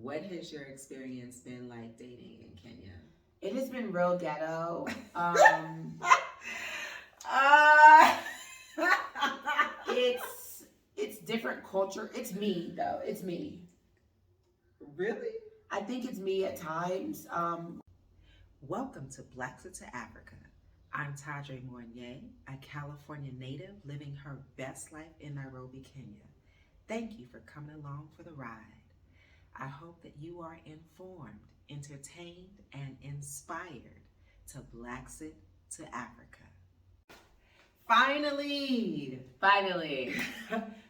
What has your experience been like dating in Kenya? It has been real ghetto. It's different culture. It's me though. It's me. Really? I think it's me at times. Welcome to Blacks to Africa. I'm Tadre Mournier, a California native living her best life in Nairobi, Kenya. Thank you for coming along for the ride. I hope that you are informed, entertained, and inspired to Blacks it to Africa. Finally!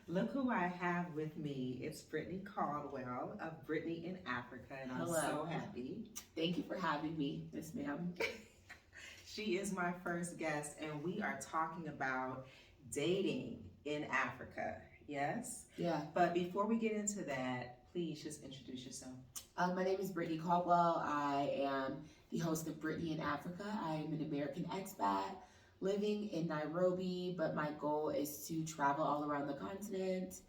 Look who I have with me. It's Brittany Caldwell of Brittany in Africa, and I'm so happy. Thank you for having me, Miss Ma'am. She is my first guest, and we are talking about dating in Africa. Yes? Yeah. But before we get into that, please just introduce yourself. My name is Brittany Caldwell. I am the host of Brittany in Africa. I am an American expat living in Nairobi, but my goal is to travel all around the continent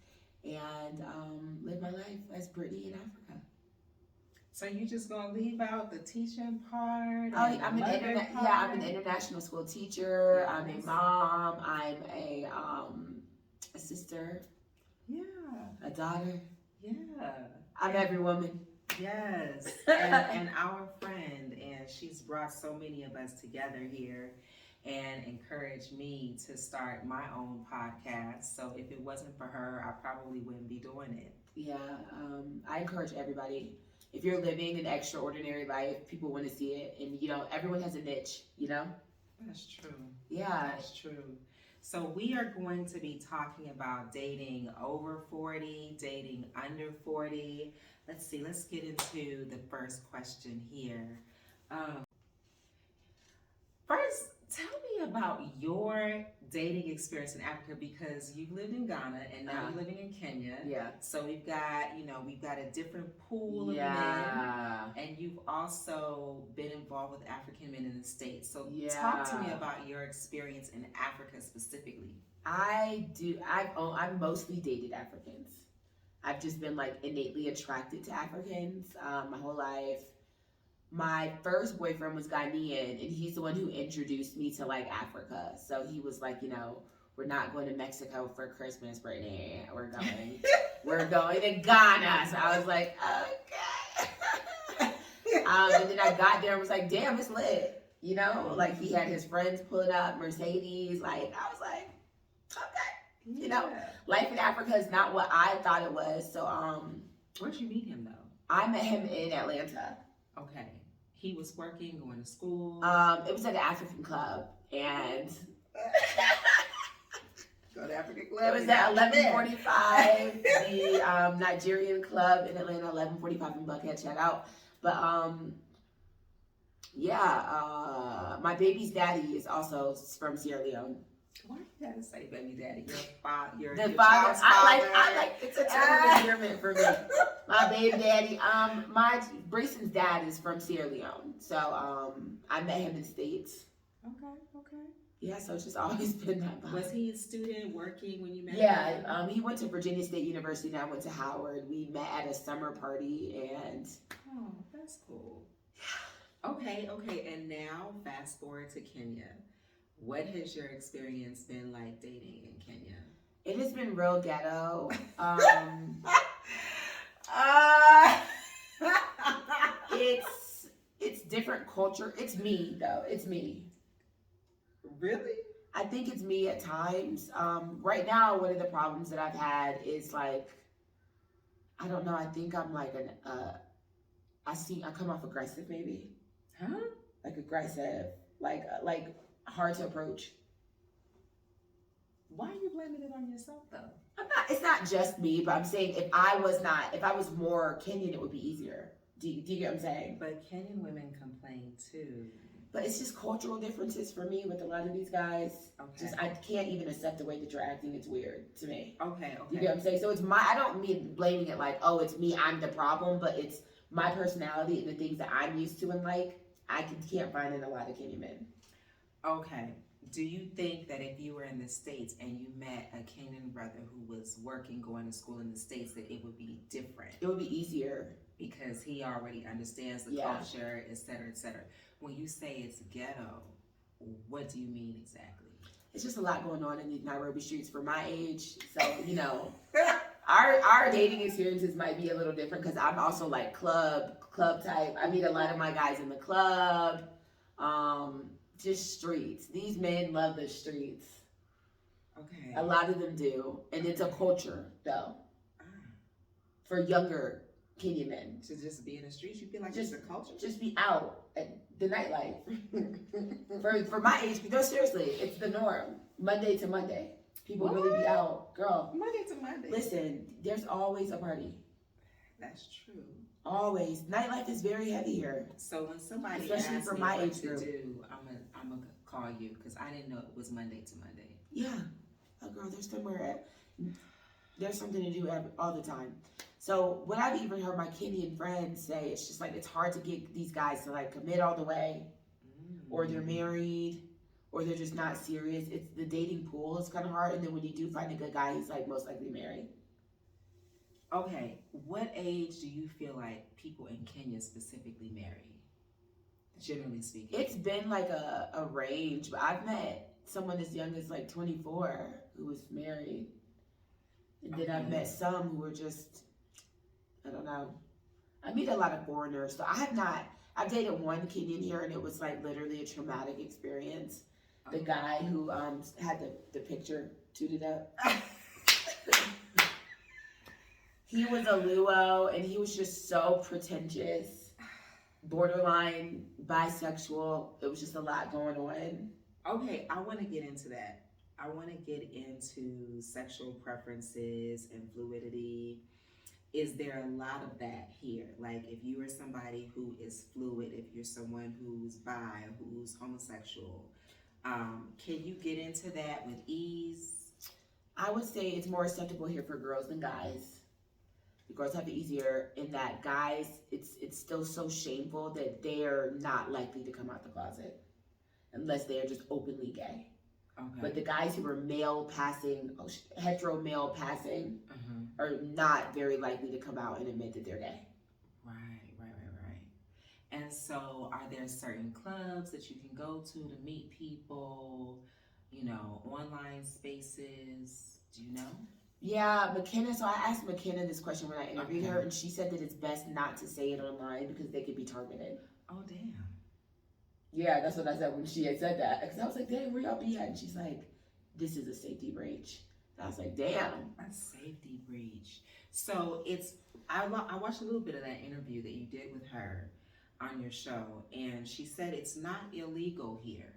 and live my life as Brittany in Africa. So you just gonna leave out the teaching part? Oh, I'm an international school teacher. Yes. I'm a mom. I'm a sister. Yeah. A daughter. Yeah. I'm every woman. Yes. and our friend, and she's brought so many of us together here and encouraged me to start my own podcast. So if it wasn't for her, I probably wouldn't be doing it. Yeah. I encourage everybody. If you're living an extraordinary life, people want to see it. And, everyone has a niche, That's true. Yeah. That's true. So we are going to be talking about dating over 40, dating under 40. Let's see, let's get into the first question here. First, tell me about your dating experience in Africa, because you've lived in Ghana and now you're living in Kenya. Yeah. So we've got a different pool of men, and you've also been involved with African men in the States. So talk to me about your experience in Africa specifically. I've mostly dated Africans. I've just been innately attracted to Africans my whole life. My first boyfriend was Ghanaian, and he's the one who introduced me to Africa. So he was like, we're not going to Mexico for Christmas, Brittany. We're going to Ghana. So I was like, okay. And then I got there and was like, damn, it's lit. He had his friends pulling up, Mercedes. I was like, okay. Life in Africa is not what I thought it was. So where'd you meet him though? I met him in Atlanta. Okay. He was working, going to school. It was at the African club, and go to African club. It was at 11:45, the Nigerian club in Atlanta, 11:45 in Buckhead. Check out. But my baby's daddy is also from Sierra Leone. Why you gotta say baby daddy? Your father. Child's father. I like it's a term of endearment for me. My baby daddy. Brayson's dad is from Sierra Leone, so I met him in the States. Okay. Yeah, so it's just always been that vibe. Was he a student working when you met him? Yeah, he went to Virginia State University and I went to Howard. We met at a summer party and... Oh, that's cool. Okay, and now fast forward to Kenya. What has your experience been like dating in Kenya? It has been real ghetto. It's different culture. It's me though. It's me. Really? I think it's me at times. Right now, one of the problems that I've had is I don't know. I think I'm I come off aggressive maybe. Huh? Aggressive, hard to approach. Why are you blaming it on yourself though? It's not just me, but I'm saying if I was more Kenyan, it would be easier. Do you get what I'm saying? But Kenyan women complain too. But it's just cultural differences for me with a lot of these guys. Okay. I can't even accept the way that you're acting. It's weird to me. Okay. You get what I'm saying? So I don't mean blaming it it's me, I'm the problem, but it's my personality and the things that I'm used to and I can't find in a lot of Kenyan men. Okay. Do you think that if you were in the States and you met a Kenyan brother who was working, going to school in the States, that it would be different? It would be easier. because he already understands the Yeah. culture, et cetera, et cetera. When you say it's ghetto, what do you mean exactly? It's just a lot going on in the Nairobi streets for my age. So, you know, our dating experiences might be a little different because I'm also like club type. I meet a lot of my guys in the club. Just streets. These men love the streets. Okay. A lot of them do. And it's a culture though. Ah. For younger Kenyan men. To just be in the streets, you feel like Just- it's a culture? Just be out at the nightlife. for my age, no, seriously, it's the norm. Monday to Monday. People really be out. Girl, Monday to Monday. listen, there's always a party. That's true. Always. Nightlife is very heavy here. So when somebody Especially asks for me my what age to group. do, I'm gonna call you because I didn't know it was Monday to Monday. Yeah. Oh, girl, there's something to do all the time. So what I've even heard my Kenyan friends say, it's just like it's hard to get these guys to like commit all the way, or they're married, or they're just not serious. It's the dating pool is kind of hard, and then when you do find a good guy, he's like most likely married. Okay, what age do you feel like people in Kenya specifically marry? Generally speaking. It's been like a range, but I've met someone as young as like 24 who was married. And then I've met some who were just, I don't know. I meet a lot of foreigners. So I've dated one Kenyan here and it was like literally a traumatic experience. The guy who had the picture tooted up. He was a Luo and he was just so pretentious, borderline bisexual. It was just a lot going on. Okay, I want to get into that. I want to get into sexual preferences and fluidity. Is there a lot of that here? Like if you are somebody who is fluid, if you're someone who's bi, who's homosexual, can you get into that with ease? I would say it's more acceptable here for girls than guys. The girls have it easier in that guys, it's still so shameful that they're not likely to come out the closet unless they are just openly gay. Okay. But the guys who are hetero male passing, are not very likely to come out and admit that they're gay. Right. And so are there certain clubs that you can go to meet people, online spaces? Do you know? Yeah, McKenna, so I asked McKenna this question when I interviewed her, and she said that it's best not to say it online because they could be targeted. Oh, damn. Yeah, that's what I said when she had said that. Because I was like, dang, where y'all be at? And she's like, this is a safety breach. And I was like, damn. A safety breach. So I watched a little bit of that interview that you did with her on your show, and she said it's not illegal here,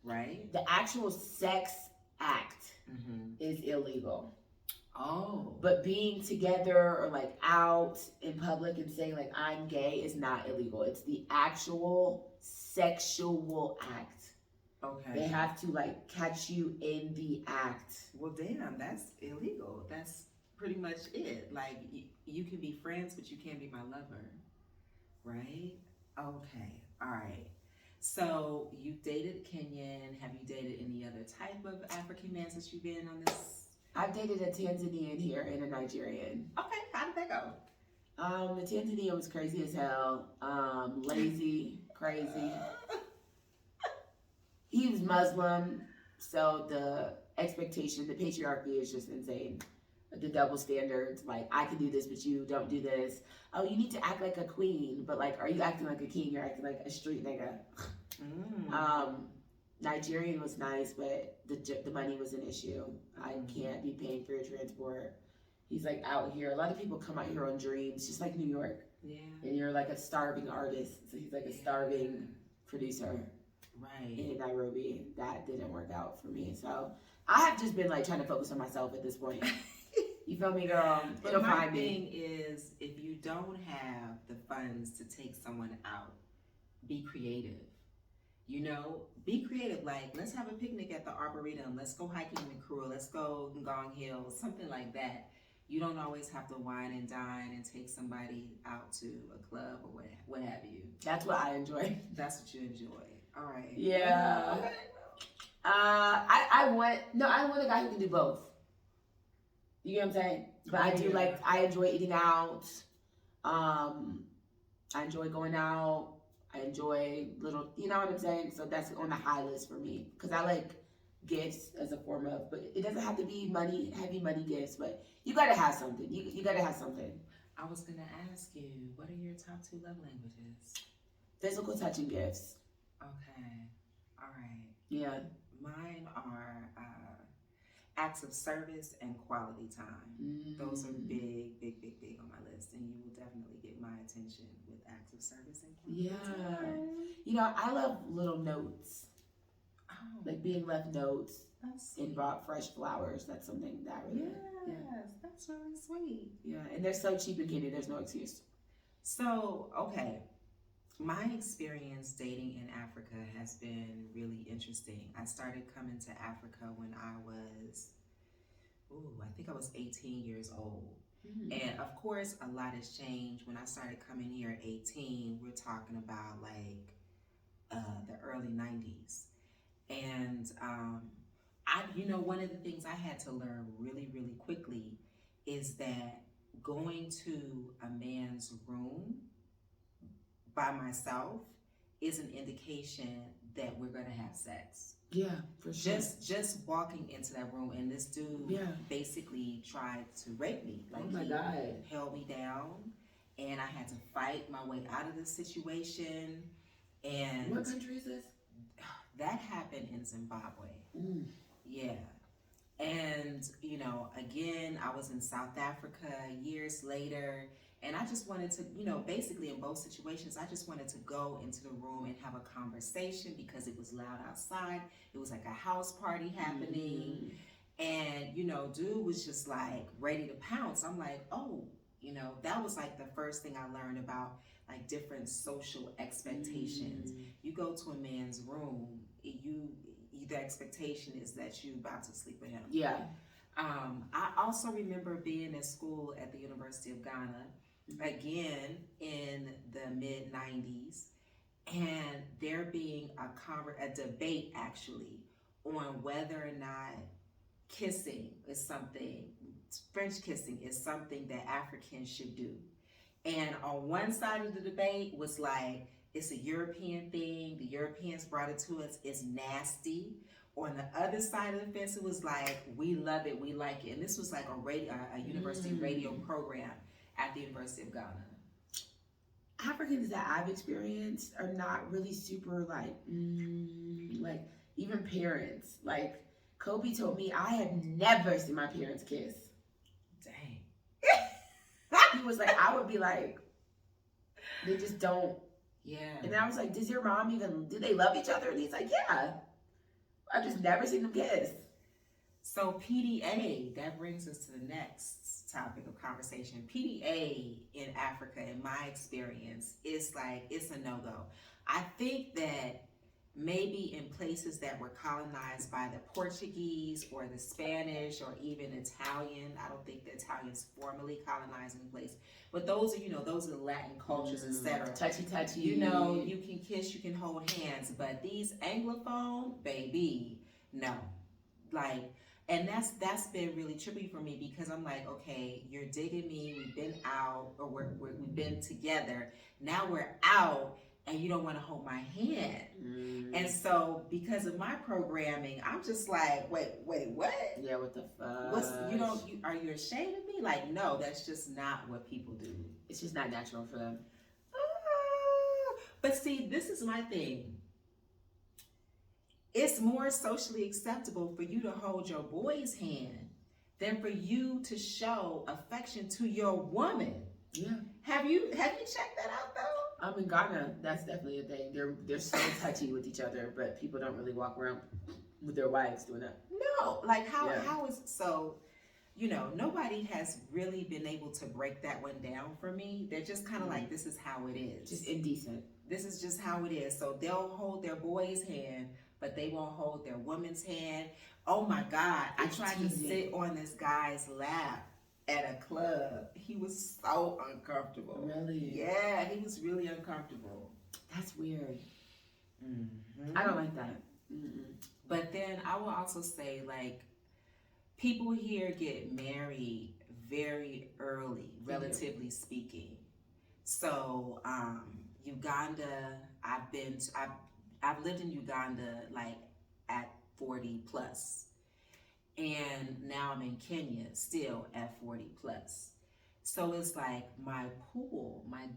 right? The actual sex act is illegal. Oh. But being together or like out in public and saying like I'm gay is not illegal. It's the actual sexual act. Okay. They have to like catch you in the act. Well, damn, that's illegal. That's pretty much it. Like you can be friends, but you can't be my lover, right? Okay. All right. So you've dated Kenyan. Have you dated any other type of African man since you've been on this? I've dated a Tanzanian here and a Nigerian. Okay, how did that go? The Tanzanian was crazy as hell. Lazy, crazy. He was Muslim, so the expectation, the patriarchy is just insane. The double standards, like I can do this, but you don't do this. Oh, you need to act like a queen, but like, are you acting like a king? You're acting like a street nigga. Nigerian was nice, but the money was an issue. I can't be paying for your transport. He's like out here. A lot of people come out here on dreams, just like New York. Yeah. And you're like a starving artist, so he's like a starving producer. Right. In Nairobi. That didn't work out for me. So I have just been like trying to focus on myself at this point. You feel me, girl? But It'll my find thing me. is, if you don't have the funds to take someone out, be creative. Be creative. Like, let's have a picnic at the Arboretum. Let's go hiking in the Kruger. Let's go Ngong Hill. Something like that. You don't always have to wine and dine and take somebody out to a club or what have you. That's what I enjoy. That's what you enjoy. All right. Yeah. Okay. I want a guy who can do both. You get what I'm saying? But I enjoy eating out. I enjoy going out. I enjoy little, you know what I'm saying? So that's on the high list for me because I like gifts as a form of, but it doesn't have to be money, heavy money gifts, but you gotta have something. You gotta have something. I was gonna ask you, what are your top 2 love languages? Physical touching gifts. Okay, all right. Yeah. Mine are acts of service and quality time. Those are big, big, big, big on my list, and you will definitely get my attention with acts of service and quality time. You know, I love little notes. Oh, Like being left notes that's and brought fresh flowers. That's something that I really yes, that's really sweet. Yeah, and they're so cheap in Kenya, there's no excuse. So, okay, my experience dating in Africa has been really interesting. I started coming to Africa when I was, I think I was 18 years old. And of course, a lot has changed. When I started coming here at 18, we're talking about like the early 90s. And one of the things I had to learn really, really quickly is that going to a man's room by myself is an indication that we're gonna have sex. Yeah, for sure. Just walking into that room, and this dude basically tried to rape me. Like, oh my God. He held me down, and I had to fight my way out of the situation. And what country is this? That happened in Zimbabwe. Yeah. And, again, I was in South Africa years later, and I just wanted to, basically in both situations, I just wanted to go into the room and have a conversation because it was loud outside. It was like a house party happening. And, dude was just like ready to pounce. I'm like, oh, that was like the first thing I learned about like different social expectations. You go to a man's room, the expectation is that you about to sleep with him. Yeah. I also remember being in school at the University of Ghana, again in the mid 90s, and there being a debate actually on whether or not French kissing is something that Africans should do. And on one side of the debate was like, it's a European thing. The Europeans brought it to us. It's nasty. On the other side of the fence, it was like, we love it. We like it. And this was like a university radio program at the University of Ghana. Africans that I've experienced are not really super like even parents. Like Kobe told me, I have never seen my parents kiss. Dang. He was like, I would be like, they just don't. Yeah. And I was like, do they love each other? And he's like, yeah. I've just never seen them kiss. So PDA, that brings us to the next topic of conversation. PDA in Africa, in my experience, is like, it's a no-go. I think that maybe in places that were colonized by the Portuguese or the Spanish or even Italian, I don't think the Italians formally colonized any place, but those are the Latin cultures, etc. Touchy. You can kiss, you can hold hands, but these Anglophone, baby, no. Like, and that's been really trippy for me because I'm like, okay, you're digging me, we've been out, or we've been together, now we're out, and you don't want to hold my hand. And so because of my programming, I'm just like, wait, what? Yeah, what the fuck? Are you ashamed of me? Like, no, that's just not what people do. It's just not natural for them. But see, this is my thing. It's more socially acceptable for you to hold your boy's hand than for you to show affection to your woman. Yeah. Have you checked that out though? In Ghana, that's definitely a thing. They're so touchy with each other, but people don't really walk around with their wives doing that. No, like how is so? Nobody has really been able to break that one down for me. They're just kind of like, this is how it is. Just indecent. This is just how it is. So they'll hold their boy's hand, but they won't hold their woman's hand. Oh my God! I tried to sit on this guy's lap at a club. He was so uncomfortable. Really? Yeah, he was really uncomfortable. That's weird. I don't like that. But then I will also say, like, people here get married very early, relatively speaking. So Uganda, I've lived in Uganda like at 40 plus, and now I'm in Kenya still at 40 plus. So it's like my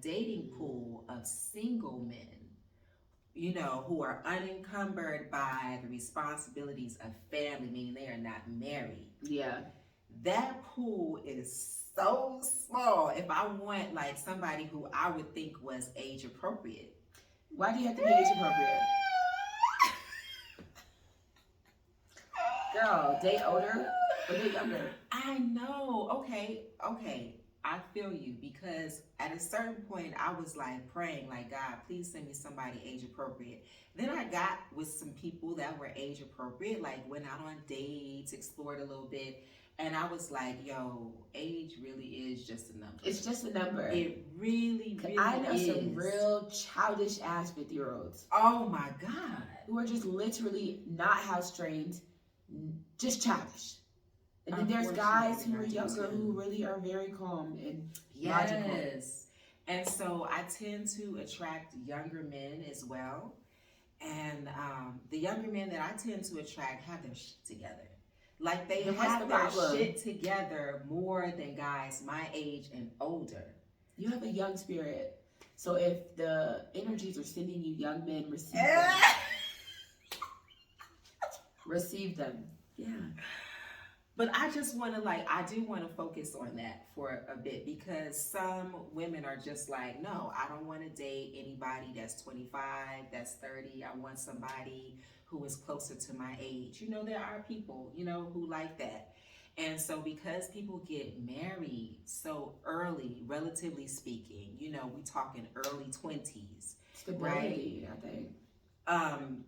dating pool of single men, who are unencumbered by the responsibilities of family, meaning they are not married. Yeah. That pool is so small. If I want like somebody who I would think was age appropriate. Why do you have to be age appropriate? Girl, date older or date younger? I know. Okay. I feel you, because at a certain point I was like praying, like, God, please send me somebody age appropriate. Then I got with some people that were age appropriate, like went out on dates, explored a little bit, and I was like, yo, age really is just a number. It's just a number. It really I know is. some real childish ass 50-year-olds. Oh my God. Who are just literally not house trained, just childish. And then there's guys who are younger who really are very calm and logical. Yes. And so I tend to attract younger men as well. And the younger men that I tend to attract have their shit together. Like they have their shit together more than guys my age and older. You have a young spirit. So if the energies are sending you young men, receive them. Receive them. Yeah. But I just want to I do want to focus on that for a bit, because some women are just like, no, I don't want to date anybody that's 25, that's 30. I want somebody who is closer to my age. There are people, who like that. And so because people get married so early, relatively speaking, we talking early 20s. Stability, right? I think.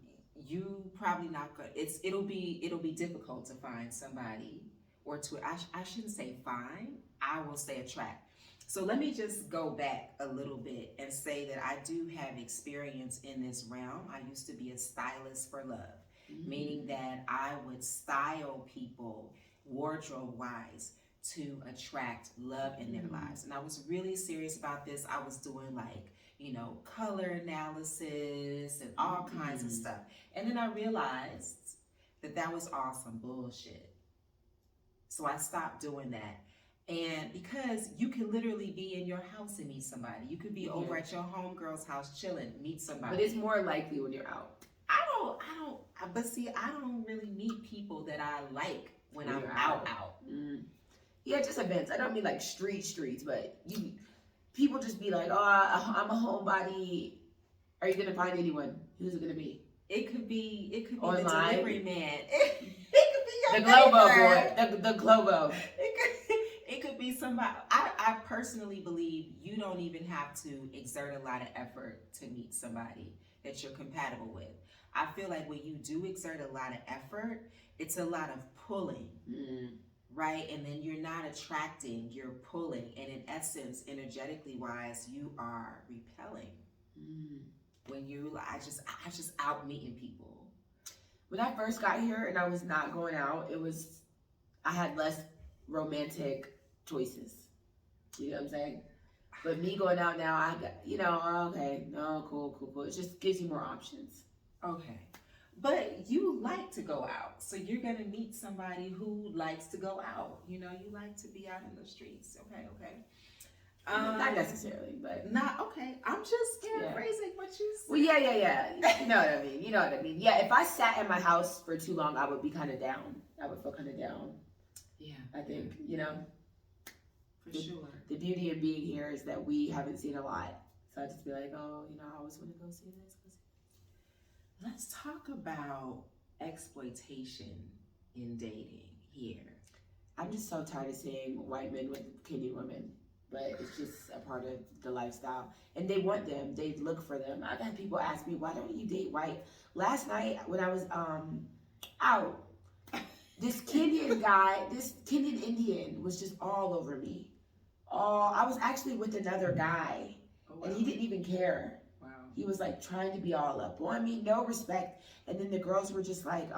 You probably not gonna. It'll be difficult to find somebody, or to I shouldn't say find. I will say attract. So let me just go back a little bit and say that I do have experience in this realm. I used to be a stylist for love, meaning that I would style people wardrobe wise to attract love in their lives. And I was really serious about this. I was doing color analysis and all kinds of stuff. And then I realized that was all some bullshit. So I stopped doing that. And because you can literally be in your house and meet somebody. You could be over at your homegirl's house chilling, meet somebody. But it's more likely when you're out. But see, I don't really meet people that I like when I'm out. Yeah, just events. I don't mean like streets, but people just be like, oh, I'm a homebody. Are you gonna find anyone? Who's it gonna be? It could be online. The delivery man. It could be the Globo boy. The Globo. It could be somebody. I personally believe you don't even have to exert a lot of effort to meet somebody that you're compatible with. I feel like when you do exert a lot of effort, it's a lot of pulling. Right? And then you're not attracting, you're pulling. And in essence, energetically wise, you are repelling. When I just out meeting people. When I first got here and I was not going out, I had less romantic choices. You know what I'm saying? But me going out now, I got, okay, no, cool. It just gives you more options. Okay. But you like to go out, so you're gonna meet somebody who likes to go out. You like to be out in the streets. Okay. Not necessarily, but not okay. I'm just paraphrasing what you said. Well, yeah. You know what I mean. Yeah, if I sat in my house for too long, I would be kind of down. I would feel kind of down. Yeah, I think for sure. The beauty of being here is that we haven't seen a lot, so I just be like, oh, I always want to go see this. Let's talk about exploitation in dating here. I'm just so tired of seeing white men with Kenyan women, but it's just a part of the lifestyle. And they want them. They look for them. I've had people ask me, why don't you date white? Last night when I was out, this Kenyan guy, this Kenyan Indian was just all over me. I was actually with another guy, and he didn't even care. He was like trying to be all up on me, no respect. And then the girls were just like,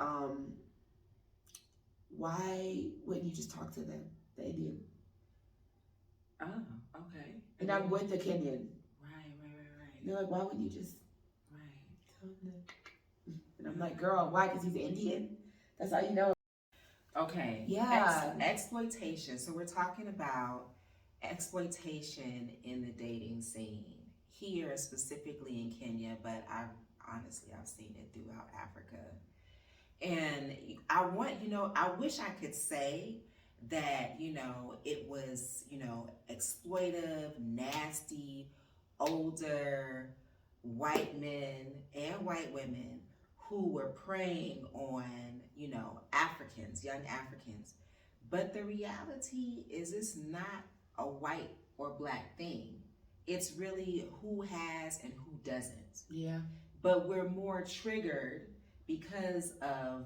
why wouldn't you just talk to them, the Indian? Oh, okay. And I'm with the Kenyan. Right. They're like, why would you just Right. tell him that? And I'm like, girl, why? Because he's Indian? That's how you know. Okay. Yeah. Exploitation. So we're talking about exploitation in the dating scene here, specifically in Kenya, but I've seen it throughout Africa. And I wish I could say that, it was, exploitive, nasty, older white men and white women who were preying on, Africans, young Africans. But the reality is it's not a white or black thing. It's really who has and who doesn't. Yeah. But we're more triggered because of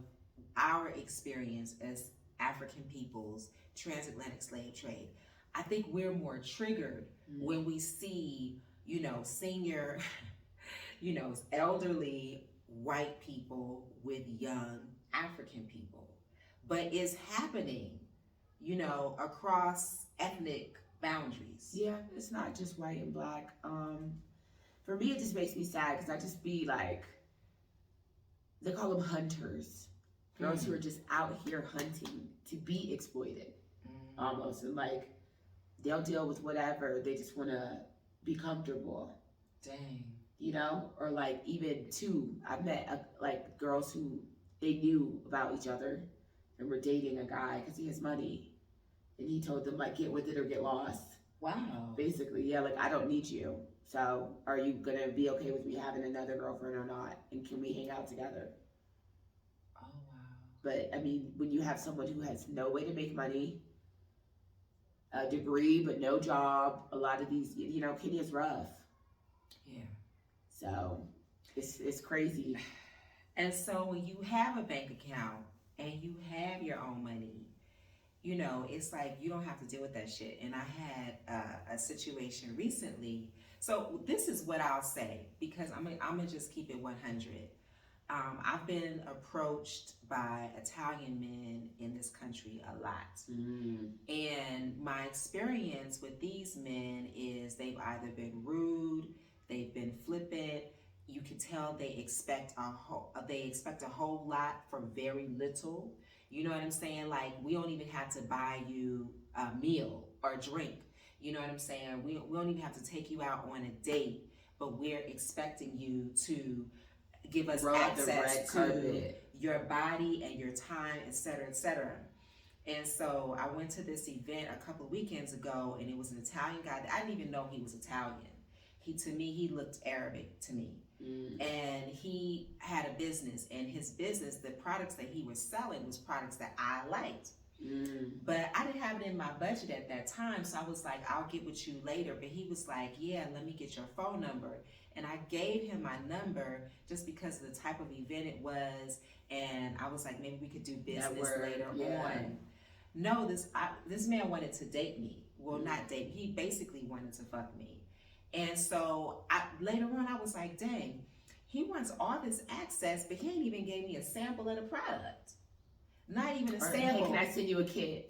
our experience as African peoples, transatlantic slave trade. I think we're more triggered when we see, senior, elderly white people with young African people. But it's happening, across ethnic boundaries. Yeah, it's not just white and black. For me, it just makes me sad because I just be like, they call them hunters. Girls who are just out here hunting to be exploited, almost. And like, they'll deal with whatever. They just want to be comfortable. Dang. Or like even too, I've met like girls who they knew about each other and were dating a guy because he has money. And he told them like, get with it or get lost. Wow. Basically, yeah, like I don't need you. So are you gonna be okay with me having another girlfriend or not? And can we hang out together? Oh wow. But I mean, when you have someone who has no way to make money, a degree but no job, a lot of these, Kenya's rough. Yeah. So it's crazy. And so when you have a bank account and you have your own money, it's like you don't have to deal with that shit. And I had a situation recently. So this is what I'll say, because I'm gonna just keep it 100. I've been approached by Italian men in this country a lot. And my experience with these men is they've either been rude, they've been flippant. You can tell they expect a whole lot for very little. You know what I'm saying? Like, we don't even have to buy you a meal or a drink. You know what I'm saying? We don't even have to take you out on a date, but we're expecting you to give us access to your body and your time, et cetera, et cetera. And so I went to this event a couple of weekends ago, and it was an Italian guy. I didn't even know he was Italian. He looked Arabic to me. And he had a business, and his business, the products that he was selling was products that I liked. But I didn't have it in my budget at that time, so I was like, I'll get with you later. But he was like, yeah, let me get your phone number. And I gave him my number just because of the type of event it was, and I was like, maybe we could do business later on. No, this man wanted to date me. Well, not date. He basically wanted to fuck me. And so later on, I was like, dang, he wants all this access, but he ain't even gave me a sample of the product. Not even a sample. Hey, can I send you a kit?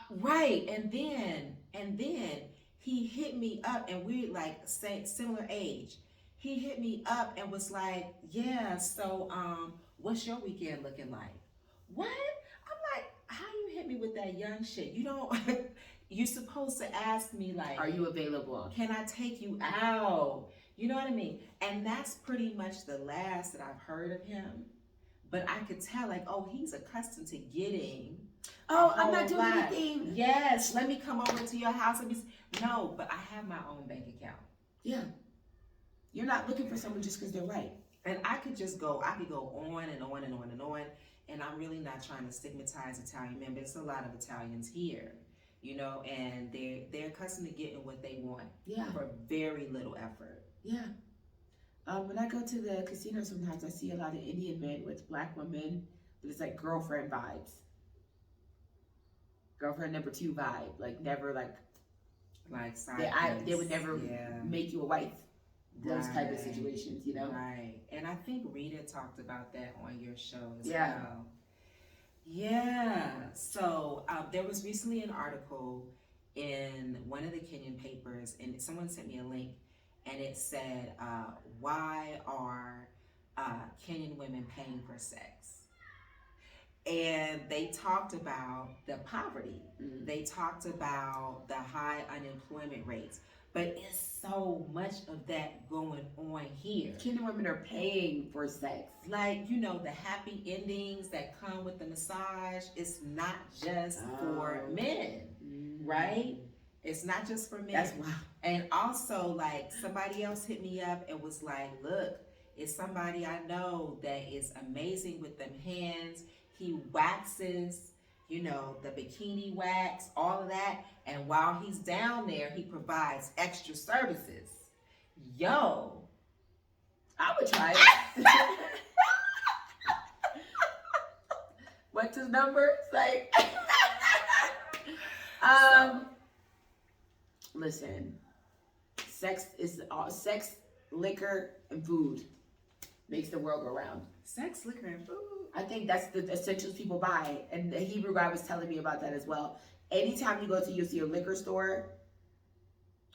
Right. And then he hit me up, and we're like similar age. He hit me up and was like, yeah, so what's your weekend looking like? What? I'm like, how you hit me with that young shit? You don't you're supposed to ask me like, are you available? Can I take you out? You know what I mean? And that's pretty much the last that I've heard of him. But I could tell, like, oh, he's accustomed to getting. Oh, I'm not doing anything. Yes, let me come over to your house and be. No, but I have my own bank account. Yeah. You're not looking for someone just because they're right. And I could go on and on and on and on. And I'm really not trying to stigmatize Italian men, but there's a lot of Italians here, and they're accustomed to getting what they want for very little effort. Yeah. When I go to the casino sometimes I see a lot of Indian men with black women, but it's like girlfriend vibes. Girlfriend number 2 vibe. Like never like side they would never make you a wife. Those type of situations, Right. And I think Rita talked about that on your show as well. Yeah. So there was recently an article in one of the Kenyan papers, and someone sent me a link, and it said, "Why are Kenyan women paying for sex?" And they talked about the poverty. Mm. They talked about the high unemployment rates. But it's so much of that going on here. Kenyan women are paying for sex. Like, you know, the happy endings that come with the massage, it's not just for men, right? It's not just for men. That's wild. And also, like, somebody else hit me up and was like, look, it's somebody I know that is amazing with them hands. He waxes, you know, the bikini wax, all of that. And while he's down there, he provides extra services. Yo. I would try it. What's his number? It's like, listen, sex, liquor, and food makes the world go round. Sex, liquor, and food. I think that's the essentials people buy. And the Hebrew guy was telling me about that as well. Anytime you go to, you'll see a liquor store,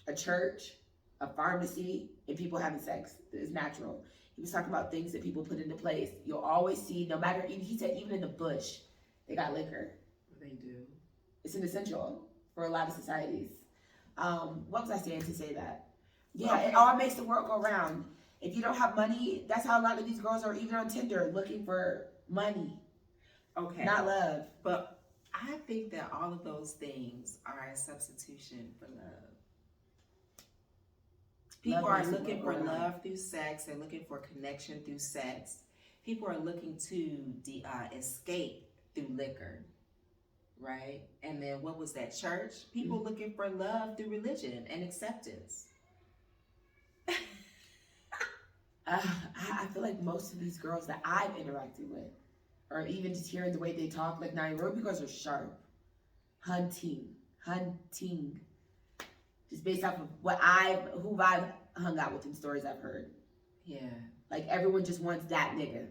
a church, a pharmacy, and people having sex. It's natural. He was talking about things that people put into place. You'll always see, no matter, he said even in the bush, they got liquor. They do. It's an essential for a lot of societies. What was I saying to say that? Yeah, it all makes the world go round. If you don't have money, that's how a lot of these girls are even on Tinder looking for money. Okay. Not love. But I think that all of those things are a substitution for love. People are looking for love through sex. They're looking for connection through sex. People are looking to escape through liquor, right? And then what was that? Church? People looking for love through religion and acceptance. I feel like most of these girls that I've interacted with, or even just hearing the way they talk, like Nairobi girls are sharp. Hunting. Just based off of who I've hung out with and stories I've heard. Yeah. Like everyone just wants that nigga.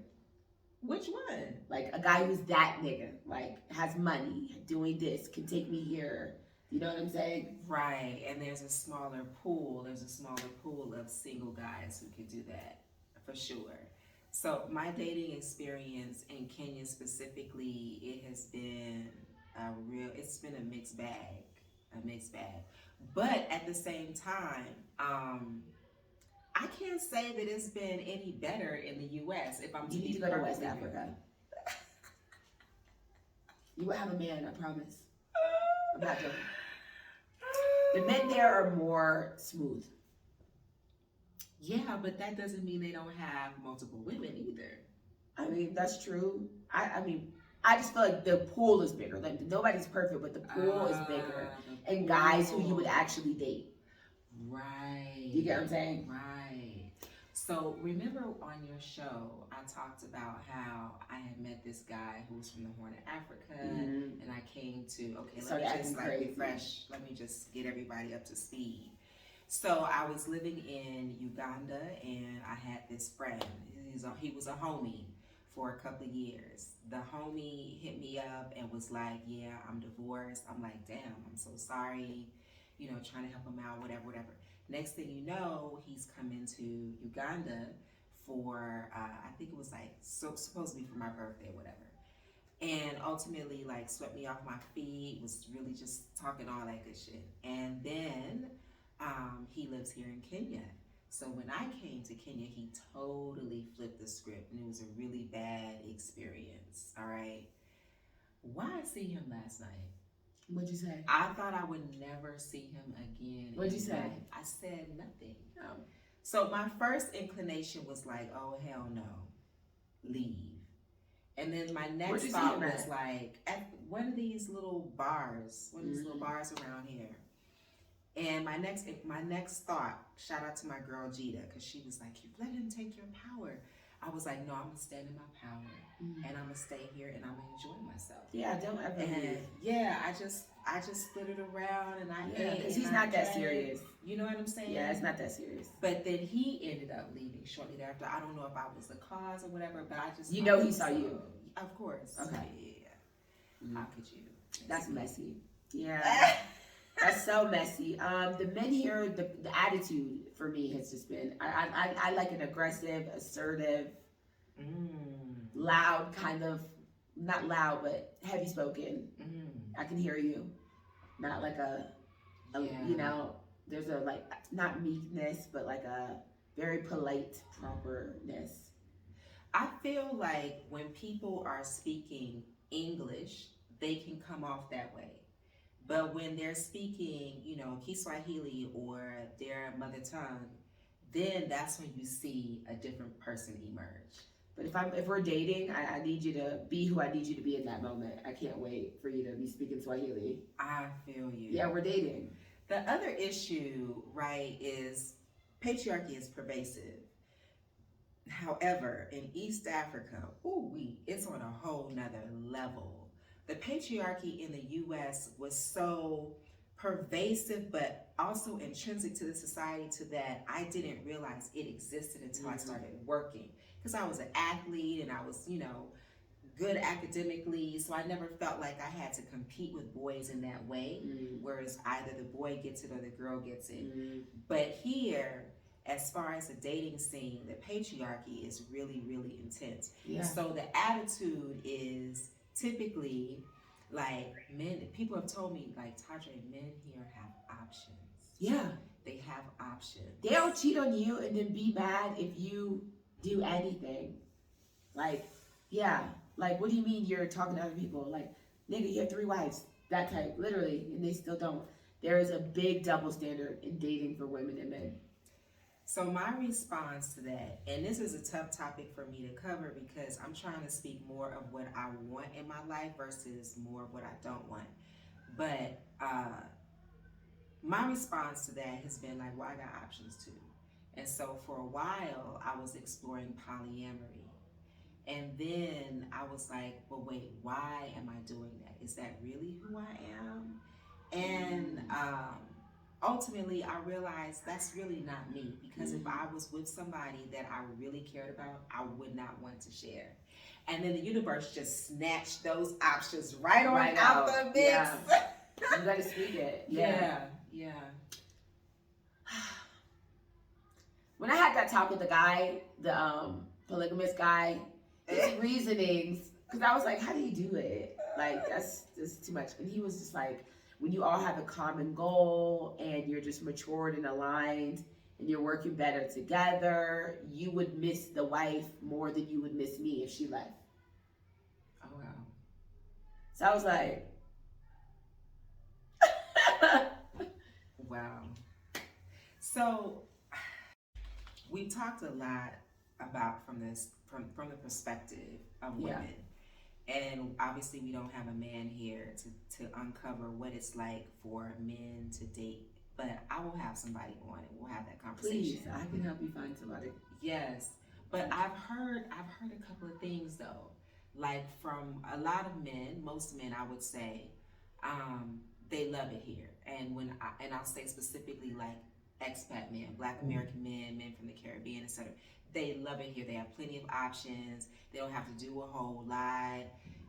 Which one? Like a guy who's that nigga, like has money, doing this, can take me here. You know what I'm saying? Right. And there's a smaller pool. There's a smaller pool of single guys who can do that, for sure. So my dating experience in Kenya specifically, it has been it's been a mixed bag. But at the same time, I can't say that it's been any better in the U.S. if I'm to You be need to go to West perfectly Africa. You will have a man, I promise. I'm not joking. The men there are more smooth. Yeah, but that doesn't mean they don't have multiple women either. I mean, that's true. I mean, I just feel like the pool is bigger. Like nobody's perfect, but the pool is bigger. And guys who you would actually date. Right. You get what I'm saying? Right. So remember on your show, I talked about how I had met this guy who was from the Horn of Africa, and I came to, let me just refresh. Let me just get everybody up to speed. So I was living in Uganda, and I had this friend. He was a homie for a couple of years. The homie hit me up and was like, yeah, I'm divorced. I'm like, damn, I'm so sorry. You know, trying to help him out, whatever. Next thing you know, he's coming to Uganda for, I think it was like, supposed to be for my birthday, whatever. And ultimately, like, swept me off my feet, was really just talking all that good shit. And then he lives here in Kenya. So when I came to Kenya, he totally flipped the script, and it was a really bad experience, all right? Why I see him last night? What'd you say? I thought I would never see him again. What'd you say? I said nothing. Oh. So my first inclination was like, oh, hell no, leave. And then my next thought was like, at one of these little bars, around here. And my next thought, shout out to my girl Jita, because she was like, you let him take your power. I was like, no, I'm gonna stand in my power, and I'm gonna stay here, and I'm gonna enjoy myself. Yeah, don't ever leave. Yeah, I just split it around, and I ate. Because he's not that serious. You know what I'm saying? Yeah, it's not that serious. But then he ended up leaving shortly thereafter. I don't know if I was the cause or whatever, but I just he saw you. Of course. Okay. Yeah. How could you? That's messy. Yeah. That's so messy. The men here, the attitude for me has just been I like an aggressive, assertive, loud kind of, not loud but heavy spoken. I can hear you. Not like you know, there's a like not meekness but like a very polite properness. I feel like when people are speaking English, they can come off that way. But when they're speaking, you know, Kiswahili or their mother tongue, then that's when you see a different person emerge. But if we're dating, I need you to be who I need you to be in that moment. I can't wait for you to be speaking Swahili. I feel you. Yeah, we're dating. The other issue, right, is patriarchy is pervasive. However, in East Africa, it's on a whole nother level. The patriarchy in the US was so pervasive but also intrinsic to the society to that I didn't realize it existed until I started working. Because I was an athlete and I was, you know, good academically, so I never felt like I had to compete with boys in that way, whereas either the boy gets it or the girl gets it. But here, as far as the dating scene, the patriarchy is really, really intense. Yeah. So the attitude is typically like men, people have told me, like, Tadre, men here have options. Yeah. They have options. They'll cheat on you and then be mad if you do anything. Like, yeah. Like, what do you mean you're talking to other people? Like, nigga, you have 3 wives. That type, literally. And they still don't. There is a big double standard in dating for women and men. So my response to that, and this is a tough topic for me to cover because I'm trying to speak more of what I want in my life versus more of what I don't want. But my response to that has been like, well, I got options too. And so for a while, I was exploring polyamory. And then I was like, well, wait, why am I doing that? Is that really who I am? And ultimately, I realized that's really not me, because if I was with somebody that I really cared about, I would not want to share. And then the universe just snatched those options right out the mix. Yeah. You gotta speak it. Yeah. When I had that talk with the guy, the polygamous guy, his reasonings, because I was like, how do you do it? Like, that's too much. And he was just like, when you all have a common goal and you're just matured and aligned and you're working better together, you would miss the wife more than you would miss me if she left. Oh, wow. So I was like, wow. So we talked a lot about from the perspective of women. And obviously we don't have a man here to uncover what it's like for men to date. But I will have somebody on and we'll have that conversation. Please, I can help you find somebody. Yes. But I've heard a couple of things though. Like from a lot of men, most men I would say, they love it here. And I'll say specifically like expat men, Black American men, men from the Caribbean, etc. They love it here. They have plenty of options. They don't have to do a whole lot.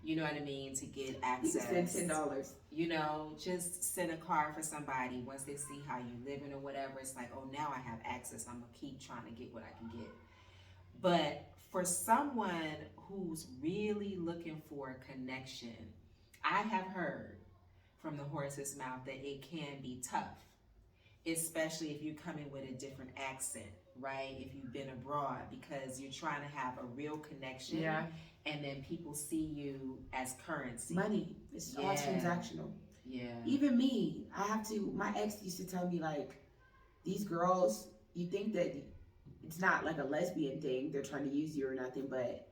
You know what I mean? To get access. You can send $10. You know, just send a card for somebody. Once they see how you living or whatever, it's like, oh, now I have access. I'm going to keep trying to get what I can get. But for someone who's really looking for a connection, I have heard from the horse's mouth that it can be tough, especially if you're coming with a different accent, right? If you've been abroad, because you're trying to have a real connection, and then people see you as currency. Money. It's all transactional. Yeah. Even me, my ex used to tell me, like, these girls, you think that it's not like a lesbian thing, they're trying to use you or nothing, but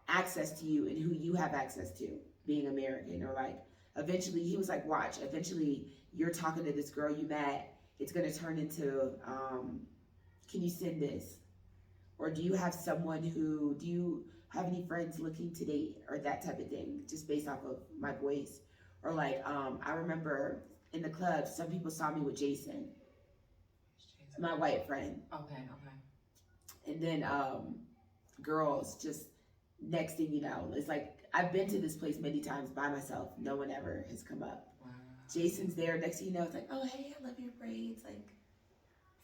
access to you and who you have access to, being American, or like, eventually, he was like, watch, eventually you're talking to this girl you met, it's going to turn into, can you send this? Or do you have do you have any friends looking to date, or that type of thing, just based off of my voice? Or like, I remember in the club, some people saw me with Jason, my white friend. Okay. And then girls, just next thing you know, it's like, I've been to this place many times by myself. No one ever has come up. Wow. Jason's there. Next thing you know, it's like, oh, hey, I love your braids. Like,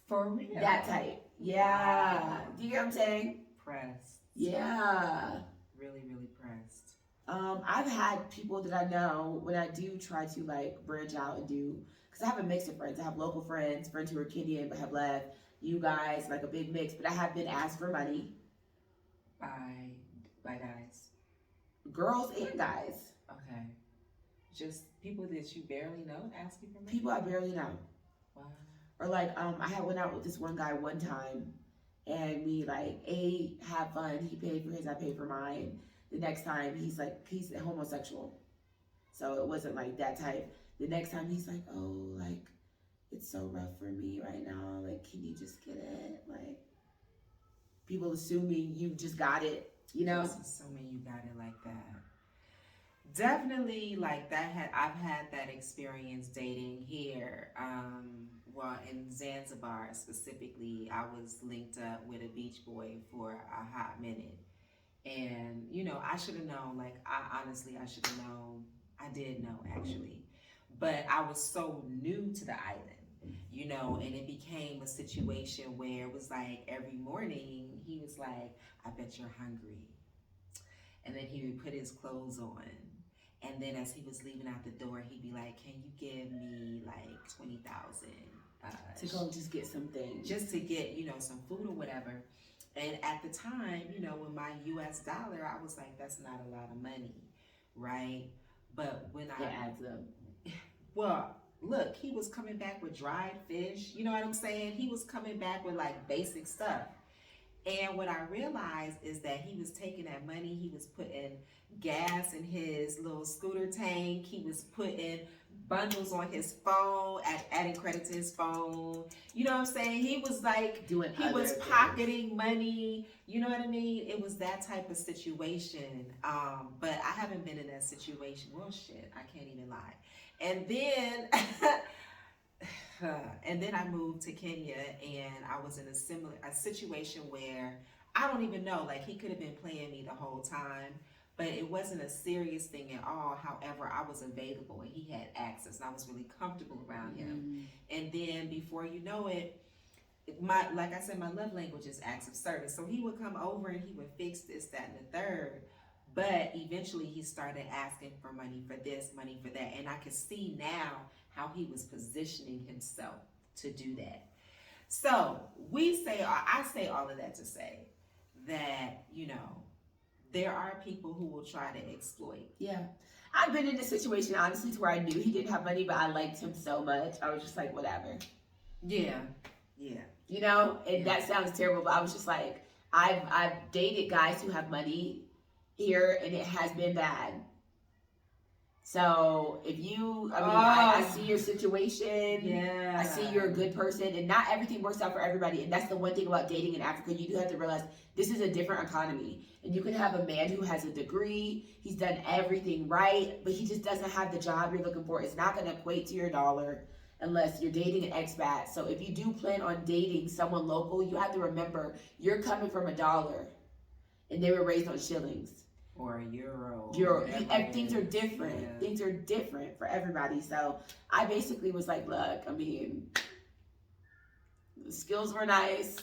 For real. that type. Yeah. Do you get what I'm saying? Pressed. Yeah. Really, really pressed. I've had people that I know when I do try to like branch out and do, because I have a mix of friends. I have local friends who are Kenyan but have left. You guys, like a big mix. But I have been asked for money. By guys. Girls and guys. Okay. Just people that you barely know asking for money? People I barely know. Wow. Or like, I had went out with this one guy one time, and we like ate, had fun. He paid for his, I paid for mine. The next time he's homosexual, so it wasn't like that type. The next time he's like, oh, like it's so rough for me right now. Like, can you just get it? Like, people assuming you just got it, you know? Just assuming you got it like that. Definitely, like that. I've had that experience dating here. Well, in Zanzibar specifically, I was linked up with a beach boy for a hot minute, and I should have known. Like, I should have known. I did know actually, but I was so new to the island, and it became a situation where it was like every morning he was like, "I bet you're hungry," and then he would put his clothes on. And then as he was leaving out the door, he'd be like, "Can you give me like 20,000 to go just get something, just to get some food or whatever?" And at the time, with my U.S. dollar, I was like, "That's not a lot of money, right?" But when it adds up. Well, look, he was coming back with dried fish. You know what I'm saying? He was coming back with like basic stuff. And what I realized is that he was taking that money, he was putting gas in his little scooter tank, he was putting bundles on his phone, adding credit to his phone. You know what I'm saying? He was like, he was pocketing money. You know what I mean? It was that type of situation. But I haven't been in that situation. Well, shit, I can't even lie. And then I moved to Kenya, and I was in a situation where I don't even know, like he could have been playing me the whole time, but it wasn't a serious thing at all. However, I was available and he had access, and I was really comfortable around him. And then before you know it, like I said, my love language is acts of service. So he would come over and he would fix this, that, and the third. But eventually he started asking for money for this, money for that. And I could see now how he was positioning himself to do that. So I say all of that to say that, there are people who will try to exploit. Yeah. I've been in a situation, honestly, to where I knew he didn't have money, but I liked him so much. I was just like, whatever. Yeah. And that sounds terrible, but I was just like, I've dated guys who have money here, and it has been bad. So if you, I see your situation. Yeah. I see you're a good person, and not everything works out for everybody. And that's the one thing about dating in Africa. You do have to realize this is a different economy. And you can have a man who has a degree, he's done everything right, but he just doesn't have the job you're looking for. It's not going to equate to your dollar unless you're dating an expat. So if you do plan on dating someone local, you have to remember you're coming from $1, and they were raised on shillings. Or a euro. Things are different. Yeah. Things are different for everybody. So I basically was like, look, the skills were nice.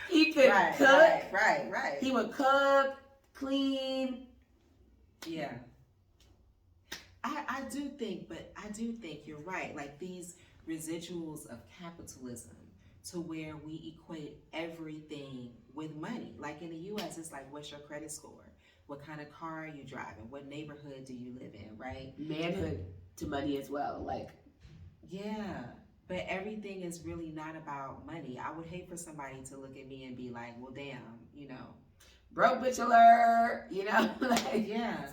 He could cook. Right. He would cook, clean. Yeah. I do think you're right. Like these residuals of capitalism, to where we equate everything with money. Like in the U.S., it's like, what's your credit score? What kind of car are you driving? What neighborhood do you live in, right? Manhood to money as well. Like, yeah, but everything is really not about money. I would hate for somebody to look at me and be like, well, damn, broke bitch alert, like, yeah,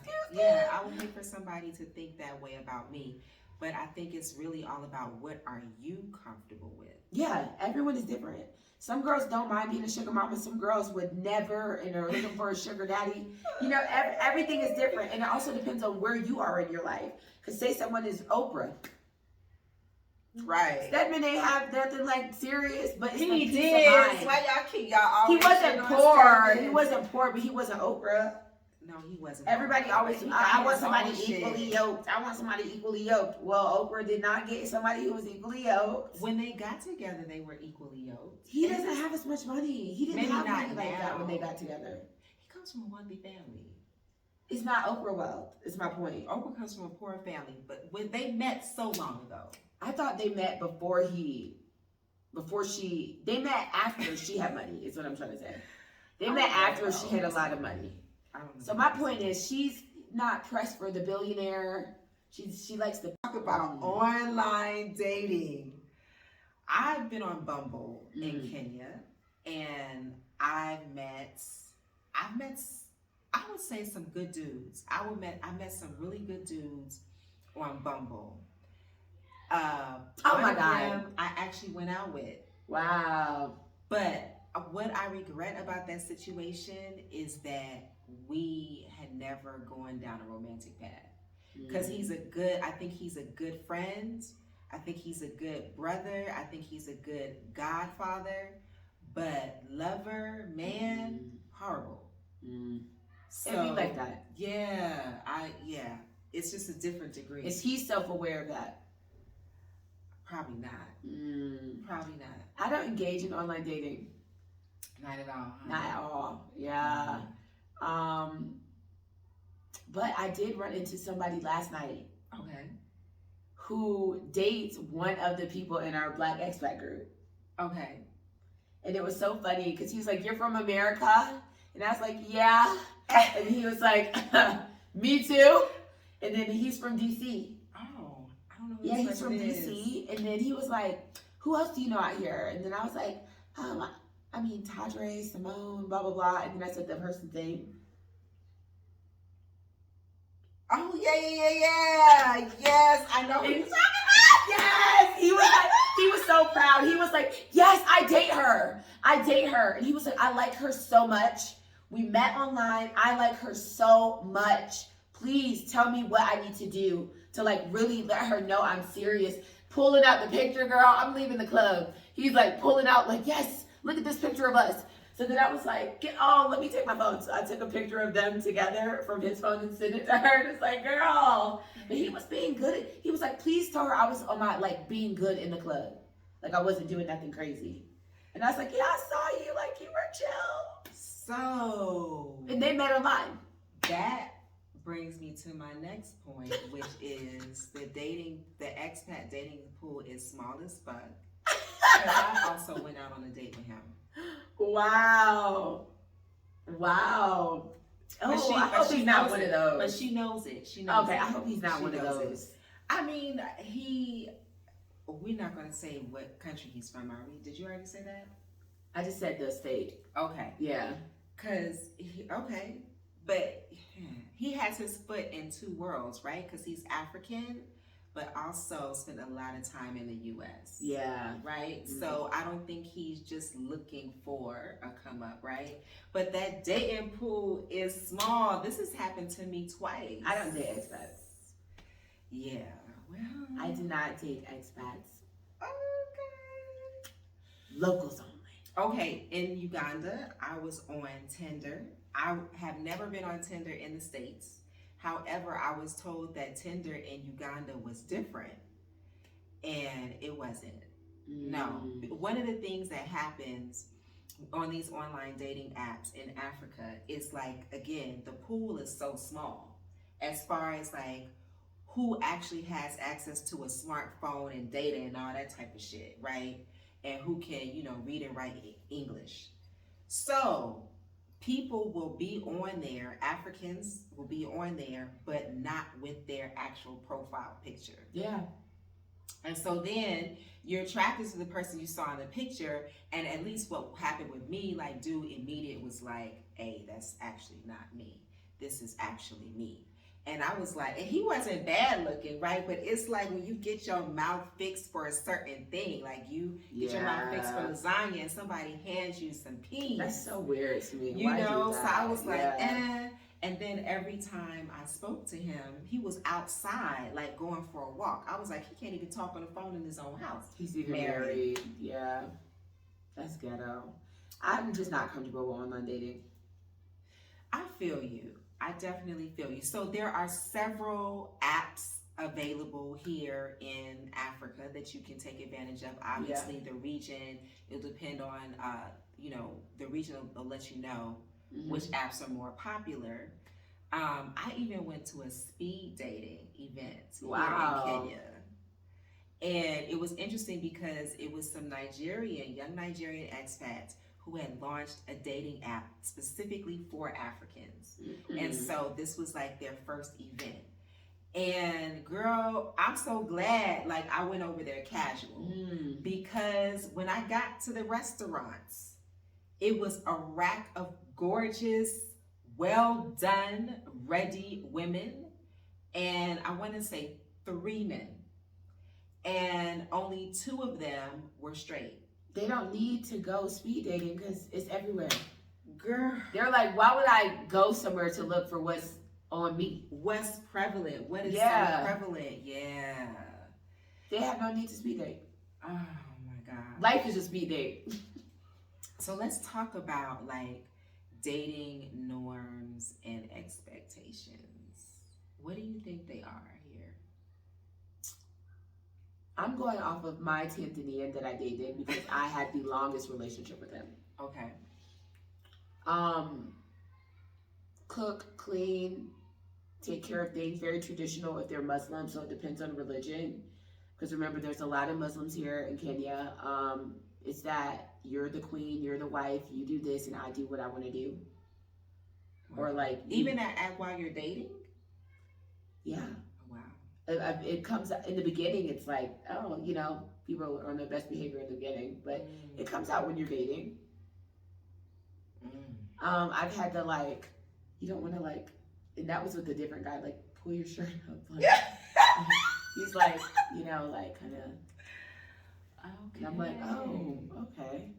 I would hate for somebody to think that way about me. But I think it's really all about, what are you comfortable with? Yeah, everyone is different. Some girls don't mind being a sugar mama. Some girls would never, and are looking for a sugar daddy. Everything is different. And it also depends on where you are in your life. Because say someone is Oprah. Right. That man ain't have nothing like serious, but it's he did. Why y'all keep y'all always He wasn't poor. He wasn't poor, but he wasn't Oprah. No, he wasn't. Everybody always, He I got want his somebody own shit. equally yoked. I want somebody equally yoked. Well, Oprah did not get somebody who was equally yoked. When they got together, they were equally yoked. He doesn't have as much money. He didn't Maybe have not money like that when now. they got together. He comes from a wealthy family. It's not Oprah wealth. Is my point. Oprah comes from a poor family, but when they met so long ago. I thought they met before they met after she had money, is what I'm trying to say. They met after she had a lot of money. So my point is, she's not pressed for the billionaire. She likes to talk about online dating. I've been on Bumble in Kenya, and I would say some good dudes. I met some really good dudes on Bumble. Oh my God. I actually went out with. Wow. But what I regret about that situation is that we had never gone down a romantic path. Because I think he's a good friend. I think he's a good brother. I think he's a good godfather. But lover, man, horrible. So, and we like that. Yeah. It's just a different degree. Is he self-aware of that? Probably not. Probably not. I don't engage in online dating. Not at all. Huh? Not at all. Yeah. But I did run into somebody last night. Okay. Who dates one of the people in our Black expat group. Okay. And it was so funny because he was like, "You're from America?" And I was like, "Yeah." And he was like, "Me too." And then he's from DC. Oh, I don't know who yeah, this he's from person DC. And then he was like, "Who else do you know out here?" And then I was like, Tadre, Simone, blah, blah, blah. And then I said the person's name. Oh, yeah. Yes, I know who you're talking about. Yes. He was so proud. He was like, "Yes, I date her. And he was like, "I like her so much. We met online. I like her so much. Please tell me what I need to do to like really let her know I'm serious." Pulling out the picture, girl. I'm leaving the club. He's like pulling out like, "Yes, look at this picture of us." So then I was like, let me take my phone. So I took a picture of them together from his phone and sent it to her. And it's like, girl. But he was being good. He was like, "Please tell her I was on my, like, being good in the club. Like, I wasn't doing nothing crazy." And I was like, "Yeah, I saw you. Like, you were chill." So. And they met online. That brings me to my next point, which is the expat dating pool is small as fuck. Because I also went out on a date with him. Wow. Oh, I hope he's not one of those. But she knows it. She knows it. Okay, I hope he's not one of those. I mean, we're not going to say what country he's from, are we? Did you already say that? I just said the state. Okay. Yeah. But he has his foot in two worlds, right? Because he's African, but also spent a lot of time in the U.S. Yeah. Right? Mm-hmm. So I don't think he's just looking for a come up, right? But that dating pool is small. This has happened to me twice. I don't date expats. Yeah. Well, I do not date expats. Okay. Locals only. Okay, in Uganda, I was on Tinder. I have never been on Tinder in the States. However, I was told that Tinder in Uganda was different, and it wasn't. No. One of the things that happens on these online dating apps in Africa is like, again, the pool is so small as far as like who actually has access to a smartphone and data and all that type of shit, right? And who can, read and write English. So people will be on there, Africans will be on there, but not with their actual profile picture. Yeah. And so then you're attracted to the person you saw in the picture, and at least what happened with me, like, dude immediate was like, "Hey, that's actually not me. This is actually me." And I was like, and he wasn't bad looking, right? But it's like when you get your mouth fixed for a certain thing, like you get your mouth fixed for lasagna and somebody hands you some peas. That's so weird to me. So I was like, And then every time I spoke to him, he was outside, like going for a walk. I was like, he can't even talk on the phone in his own house. He's even married. Yeah. That's ghetto. I'm just not comfortable with online dating. I feel you. I definitely feel you. So there are several apps available here in Africa that you can take advantage of. Obviously, the region, it'll depend on, the region will let you know which apps are more popular. I even went to a speed dating event here in Kenya. And it was interesting because it was some young Nigerian expats who had launched a dating app specifically for Africans. And so this was like their first event. And girl, I'm so glad like I went over there casual because when I got to the restaurants, it was a rack of gorgeous, well done, ready women. And I want to say 3 men. And only 2 of them were straight. They don't need to go speed dating because it's everywhere. Girl. They're like, why would I go somewhere to look for what's on me? What's prevalent? What is so prevalent? Yeah. They have no need to speed date. Oh my God. Life is a speed date. So let's talk about like dating norms and expectations. What do you think they are here? I'm going off of my Tanzanian that I dated because I had the longest relationship with him. Okay. Cook, clean, take care of things, very traditional if they're Muslim, so it depends on religion. Because remember, there's a lot of Muslims here in Kenya. It's that you're the queen, you're the wife, you do this, and I do what I want to do. Or like... Even at while you're dating? Yeah. Wow. It comes in the beginning, it's like, oh, people are on their best behavior in the beginning, but it comes out when you're dating. I've had to like, you don't want to like, and that was with a different guy, like pull your shirt up. Like, he's like, like kind of, okay. And I'm like, oh, okay.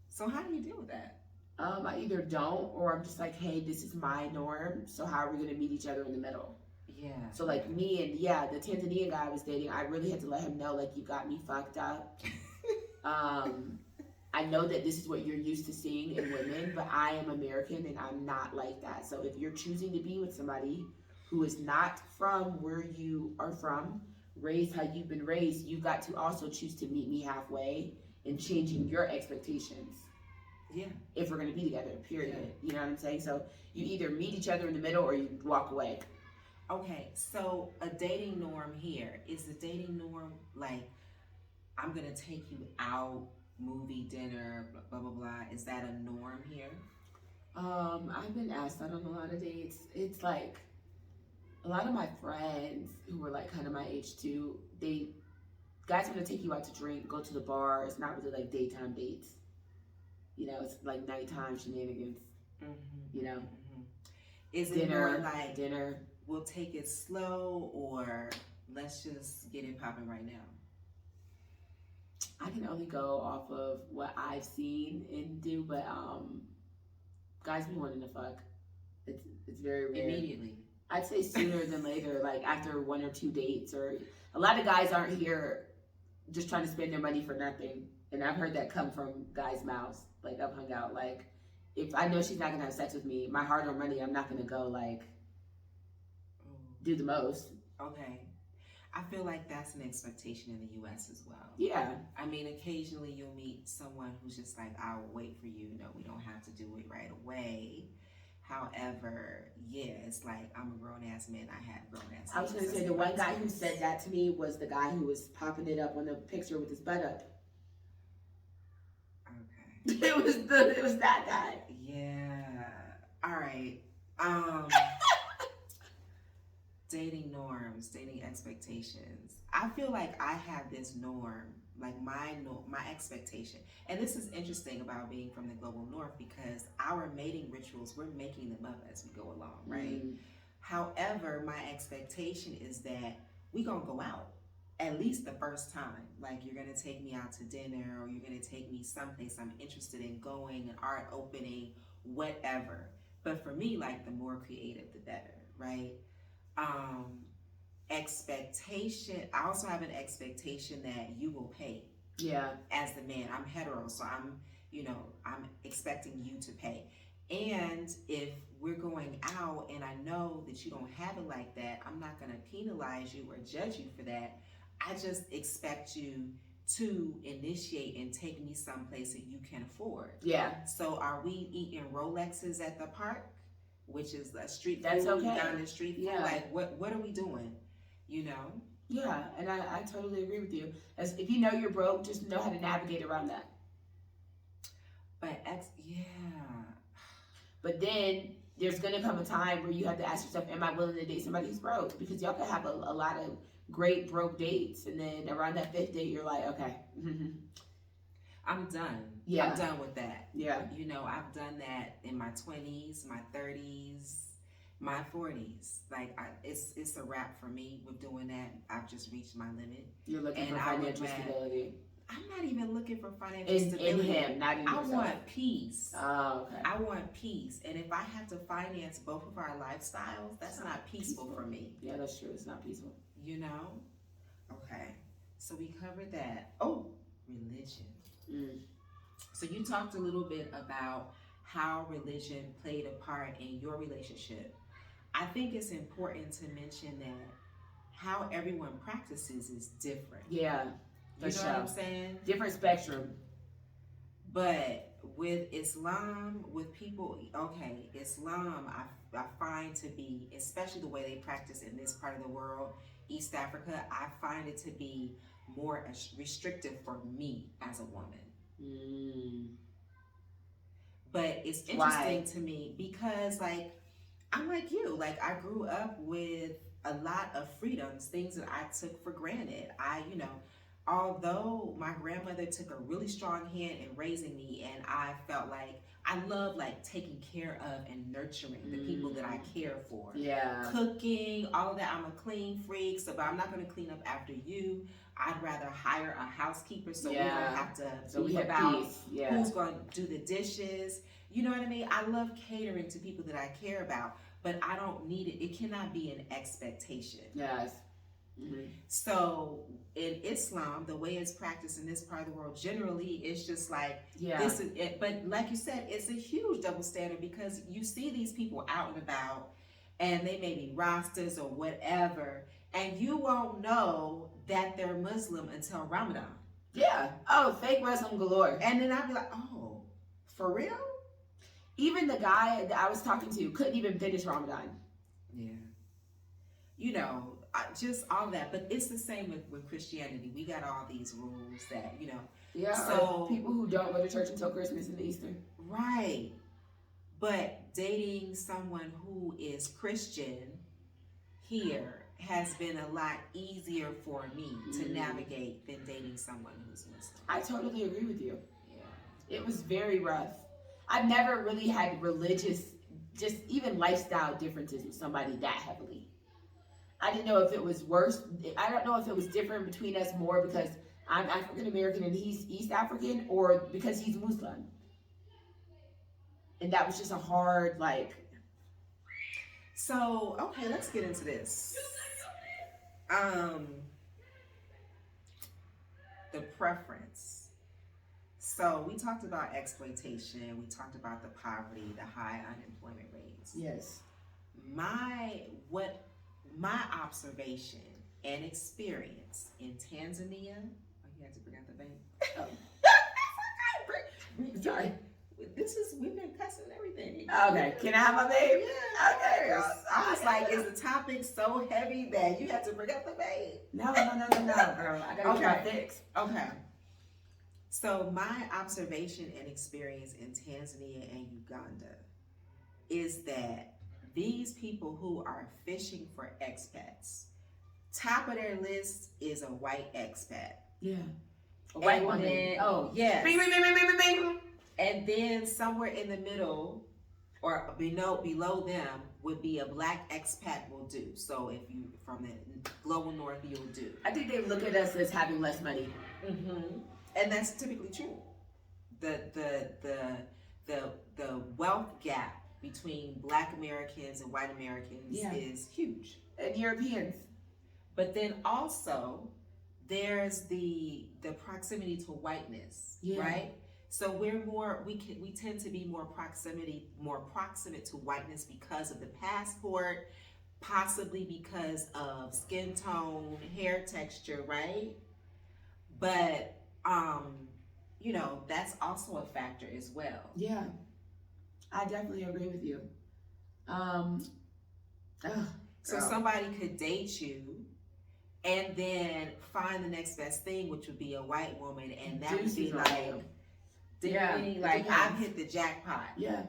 So how do you deal with that? I either don't, or I'm just like, hey, this is my norm, so how are we going to meet each other in the middle? Yeah. So like me and the Tanzanian guy I was dating, I really had to let him know, like, you got me fucked up. I know that this is what you're used to seeing in women, but I am American and I'm not like that. So if you're choosing to be with somebody who is not from where you are from, raised how you've been raised, you've got to also choose to meet me halfway in changing your expectations. Yeah. If we're going to be together, period. Yeah. You know what I'm saying? So you either meet each other in the middle or you walk away. Okay, so a dating norm here, is the dating norm like, I'm going to take you out, movie, dinner, blah, blah, blah. Is that a norm here? I've been asked out on a lot of dates. It's like a lot of my friends who are like kind of my age too, guys want to take you out to drink, go to the bar. It's not really like daytime dates. It's like nighttime shenanigans. Is dinner, it more like dinner? We'll take it slow, or let's just get it popping right now? I can only go off of what I've seen and do, but guys be wanting to fuck. It's very rare. Immediately. I'd say sooner than later, like after 1 or 2 dates. Or a lot of guys aren't here just trying to spend their money for nothing. And I've heard that come from guys' mouths. Like I've hung out, like if I know she's not gonna have sex with me, my hard-earned money, I'm not gonna go like do the most. Okay. I feel like that's an expectation in the U.S. as well. Yeah. I mean, occasionally you'll meet someone who's just like, I'll wait for you. No, we don't have to do it right away. However, yeah, it's like, I'm a grown-ass man. I had grown-ass. I was going to say, the one guy who said that to me was the guy who was popping it up on the picture with his butt up. Okay. It was that guy. Yeah. All right. Dating norms, dating expectations. I feel like I have this norm, like my expectation. And this is interesting about being from the global north because our mating rituals, we're making them up as we go along, right? However, my expectation is that we gonna go out at least the first time. Like you're gonna take me out to dinner, or you're gonna take me someplace I'm interested in going, an art opening, whatever. But for me, like the more creative, the better, right? Expectation. I also have an expectation that you will pay. Yeah. As the man, I'm hetero, so I'm expecting you to pay. And if we're going out and I know that you don't have it like that, I'm not going to penalize you or judge you for that. I just expect you to initiate and take me someplace that you can afford. Yeah. So are we eating Rolexes at the park, which is a street That's food, okay. down the street food? Yeah. Like what are we doing? You know? Yeah, and I totally agree with you. As if you know you're broke, just know how to navigate around that. But yeah. But then there's gonna come a time where you have to ask yourself, am I willing to date somebody who's broke? Because y'all can have a lot of great broke dates, and then around that fifth date, you're like, okay, I'm done. Yeah. I'm done with that. Yeah. You know, I've done that in my 20s, my 30s, my 40s. Like, it's a wrap for me with doing that. I've just reached my limit. You're looking for financial stability. I'm not even looking for financial stability. In him, not in yourself. I want peace. Oh, okay. I want peace. And if I have to finance both of our lifestyles, that's not peaceful for me. Yeah, that's true. It's not peaceful. You know? Okay. So we covered that. Oh, religion. So you talked a little bit about how religion played a part in your relationship. I think it's important to mention that how everyone practices is different. Yeah. You know what I'm saying? Different spectrum. But with Islam, with people, okay, Islam, I find to be, especially the way they practice in this part of the world, East Africa, I find it to be more restrictive for me as a woman. But it's interesting to me because, like, I'm like you. Like, I grew up with a lot of freedoms, things that I took for granted. Although my grandmother took a really strong hand in raising me, and I felt like I love like taking care of and nurturing the people that I care for. Yeah. Cooking, all of that. I'm a clean freak, so but I'm not going to clean up after you. I'd rather hire a housekeeper so we don't have to think about who's going to do the dishes. You know what I mean? I love catering to people that I care about, but I don't need it. It cannot be an expectation. Yes. So in Islam, the way it's practiced in this part of the world, generally, it's just like this is it. But like you said, it's a huge double standard because you see these people out and about, and they may be Rastas or whatever, and you won't know that they're Muslim until Ramadan. Yeah. Oh, fake Muslim galore. And then I'd be like, oh, for real? Even the guy that I was talking to couldn't even finish Ramadan. Yeah. You know, just all that. But it's the same with Christianity. We got all these rules that, you know. Yeah, so people who don't go to church until Christmas and Easter. Right. But dating someone who is Christian here has been a lot easier for me to navigate than dating someone who's Muslim. I totally agree with you. Yeah. It was very rough. I've never really had religious, just even lifestyle differences with somebody that heavily. I didn't know if it was worse. I don't know if it was different between us more because I'm African American and he's East African, or because he's Muslim. And that was just a hard, like. So, okay, let's get into this. The preference. So we talked about exploitation. We talked about the poverty, the high unemployment rates. Yes. My observation and experience in Tanzania. Oh, you had to bring out the bank. Oh. Sorry. We've been cussing everything. Okay. Can I have my babe? Yeah. Okay. I was like, is the topic so heavy that you had to bring out the babe? No, girl. I gotta get my fix. Okay. So my observation and experience in Tanzania and Uganda is that these people who are fishing for expats, top of their list is a white expat. Yeah. A white woman. Yes. Bing, bing, bing, bing, bing, bing. And then somewhere in the middle or below them would be a black expat will do. So if you from the global north, you'll do. I think they look at us as having less money. Mm-hmm. And that's typically true. The wealth gap between black Americans and white Americans is huge. And Europeans. But then also there's the proximity to whiteness, right? So we tend to be more proximate to whiteness because of the passport, possibly because of skin tone, hair texture, right? But that's also a factor as well. Yeah, I definitely agree with you. Um, ugh, So somebody could date you and then find the next best thing, which would be a white woman, and that would be like, I've hit the jackpot. Yeah.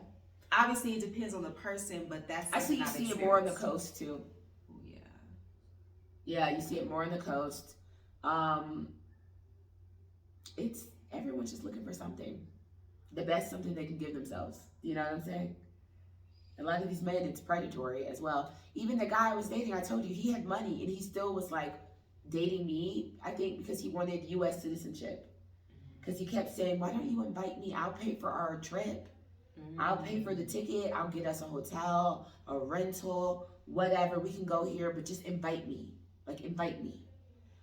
Obviously, it depends on the person, but that's I see it more on the coast too. Oh, yeah. Yeah, you see it more on the coast. It's everyone's just looking for something, the best something they can give themselves. You know what I'm saying? A lot of these men, it's predatory as well. Even the guy I was dating, I told you, he had money and he still was like dating me, I think because he wanted U.S. citizenship. Because he kept saying, why don't you invite me? I'll pay for our trip. I'll pay for the ticket. I'll get us a hotel, a rental, whatever. We can go here, but just invite me. Like, invite me.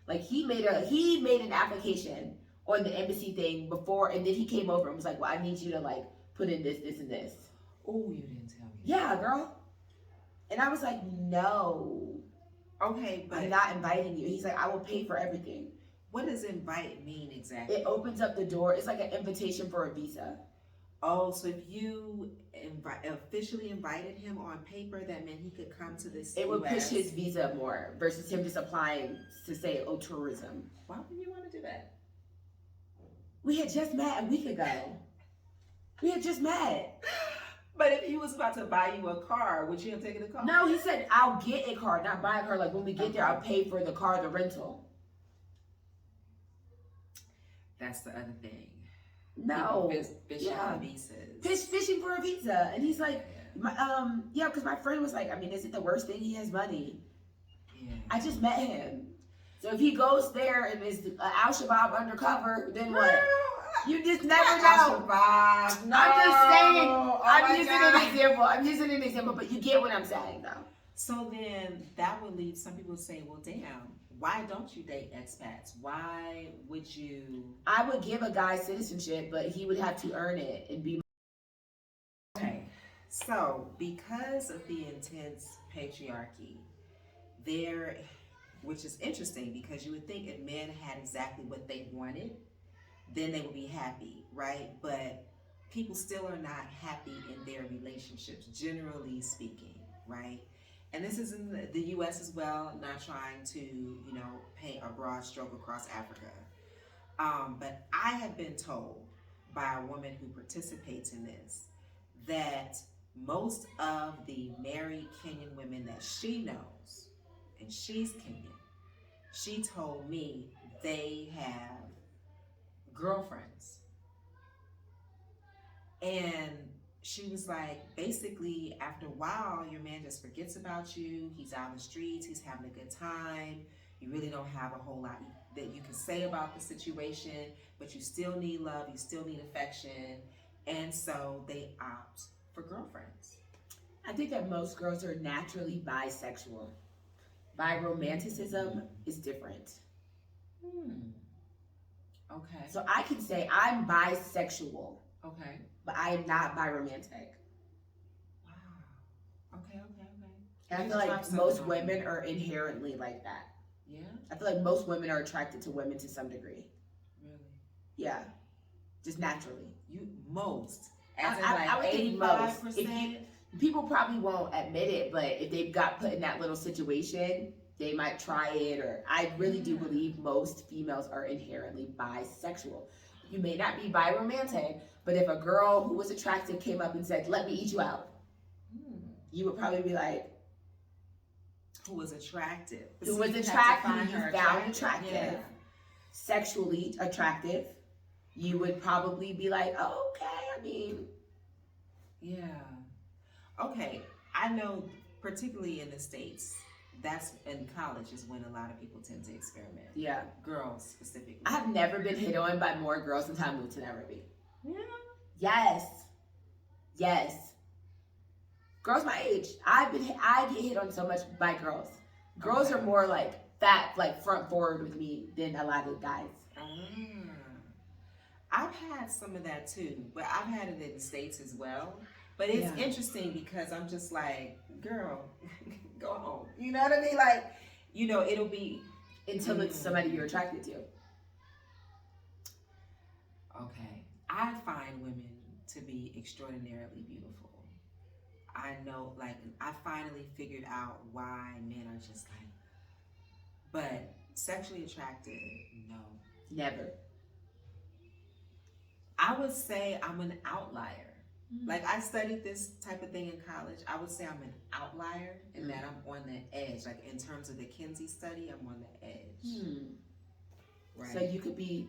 Like, he made an application on the embassy thing before, and then he came over and was like, well, I need you to, like, put in this, this, and this. Oh, you didn't tell me. Yeah, girl. And I was like, no. Okay, but I'm not inviting you. He's like, I will pay for everything. What does invite mean exactly? It opens up the door. It's like an invitation for a visa. Oh, so if you officially invited him on paper, that meant he could come to this. It would push his visa more versus him just applying to say, oh, tourism. Why would you want to do that? We had just met a week ago. We had just met. But if he was about to buy you a car, would you have taken the car? No, he said, I'll get a car, not buy a car. Like when we get there, I'll pay for the car, the rental. That's the other thing. No. Fishing for visas. Fishing for a visa. And he's like, because my friend was like, I mean, is it the worst thing? He has money. Yeah. I just met him. So if he goes there and is Al-Shabaab undercover, then what? You just never know. Al-Shabaab. No. I'm just saying. I'm using an example, but you get what I'm saying, though. So then that would leave some people say, well, damn, why don't you date expats? Why would you? I would give a guy citizenship, but he would have to earn it and be. Okay. So because of the intense patriarchy, which is interesting because you would think if men had exactly what they wanted, then they would be happy, right? But people still are not happy in their relationships, generally speaking, right? And this is in the U.S. as well. I'm not trying to, paint a broad stroke across Africa. But I have been told by a woman who participates in this that most of the married Kenyan women that she knows, and she's Kenyan, she told me they have girlfriends. And she was like, basically, after a while, your man just forgets about you. He's out in the streets. He's having a good time. You really don't have a whole lot that you can say about the situation, but you still need love. You still need affection. And so they opt for girlfriends. I think that most girls are naturally bisexual. Biromanticism is different. Okay. So I can say I'm bisexual. Okay. But I am not biromantic. Wow. Okay. And I feel like most women are inherently like that. Yeah? I feel like most women are attracted to women to some degree. Really? Yeah. Just naturally. Most. I would think most. People probably won't admit it, but if they've got put in that little situation, they might try it. Or I really do believe most females are inherently bisexual. You may not be biromantic, but if a girl who was attractive came up and said, let me eat you out, you would probably be like, who was attractive? Who was attractive, you found attractive, yeah. Sexually attractive, you would probably be like, oh, okay, I mean. Yeah. Okay, I know particularly in the States, that's in college is when a lot of people tend to experiment. Yeah. Girls specifically. I have never been hit on by more girls than I moved to Nairobi. Yeah. Yes. Girls my age. I get hit on so much by girls. Girls are more like fat, like front forward with me than a lot of guys. I've had some of that too, but I've had it in the States as well. But it's interesting because I'm just like, girl, go home. You know what I mean? Like, it'll be until it's somebody you're attracted to. Okay. I find women to be extraordinarily beautiful. I know, like, I finally figured out why men are just like, but sexually attracted, no. Never. I would say I'm an outlier. Like, I studied this type of thing in college. I would say I'm an outlier in that I'm on the edge. Like, in terms of the Kinsey study, I'm on the edge. Right. So you could be...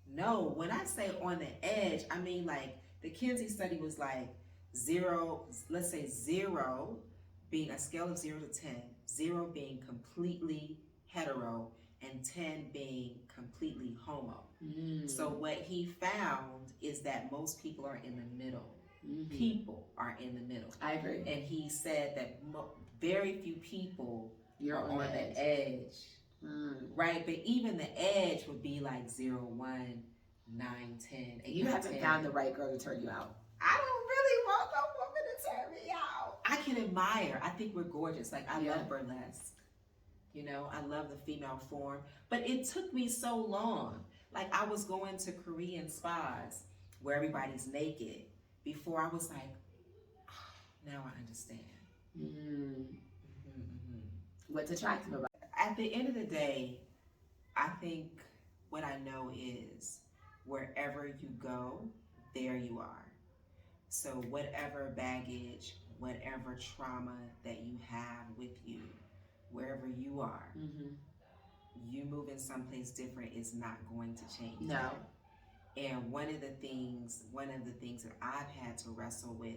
No, when I say on the edge, I mean, like, the Kinsey study was like 0, let's say 0 being a scale of 0 to 10, 0 being completely hetero, and 10 being completely homo. So what he found is that most people are in the middle. People are in the middle. I agree. And he said that very few people are on the edge. Right? But even the edge would be like 0, 1, 9, 10. You haven't found the right girl to turn you out. I don't really want no woman to turn me out. I can admire. I think we're gorgeous. Like, I love burlesque. I love the female form. But it took me so long. Like, I was going to Korean spas where everybody's naked before I was like, oh, now I understand. What's attractive about it? At the end of the day, I think what I know is wherever you go, there you are. So whatever baggage, whatever trauma that you have with you, wherever you are, you moving someplace different is not going to change. No. That. And one of the things that I've had to wrestle with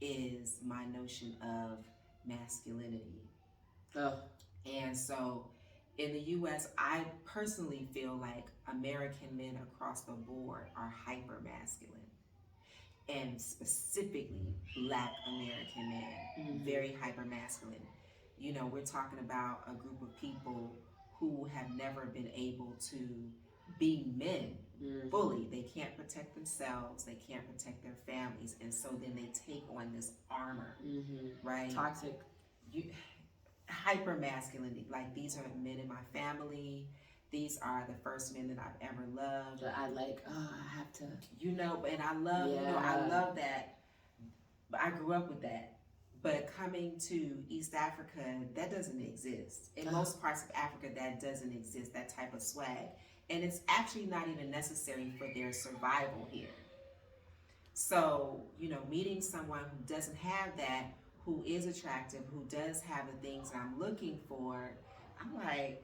is my notion of masculinity. And so in the U.S., I personally feel like American men across the board are hyper masculine. And specifically Black American men, very hyper masculine. We're talking about a group of people who have never been able to be men fully. They can't protect themselves, they can't protect their families, and so then they take on this armor, right? Toxic. Hyper masculinity. Like, these are men in my family. These are the first men that I've ever loved. But I like, I have to. And I love, I love that. But I grew up with that. But coming to East Africa, that doesn't exist. In most parts of Africa, that doesn't exist, that type of swag. And it's actually not even necessary for their survival here. So, meeting someone who doesn't have that, who is attractive, who does have the things that I'm looking for, I'm like,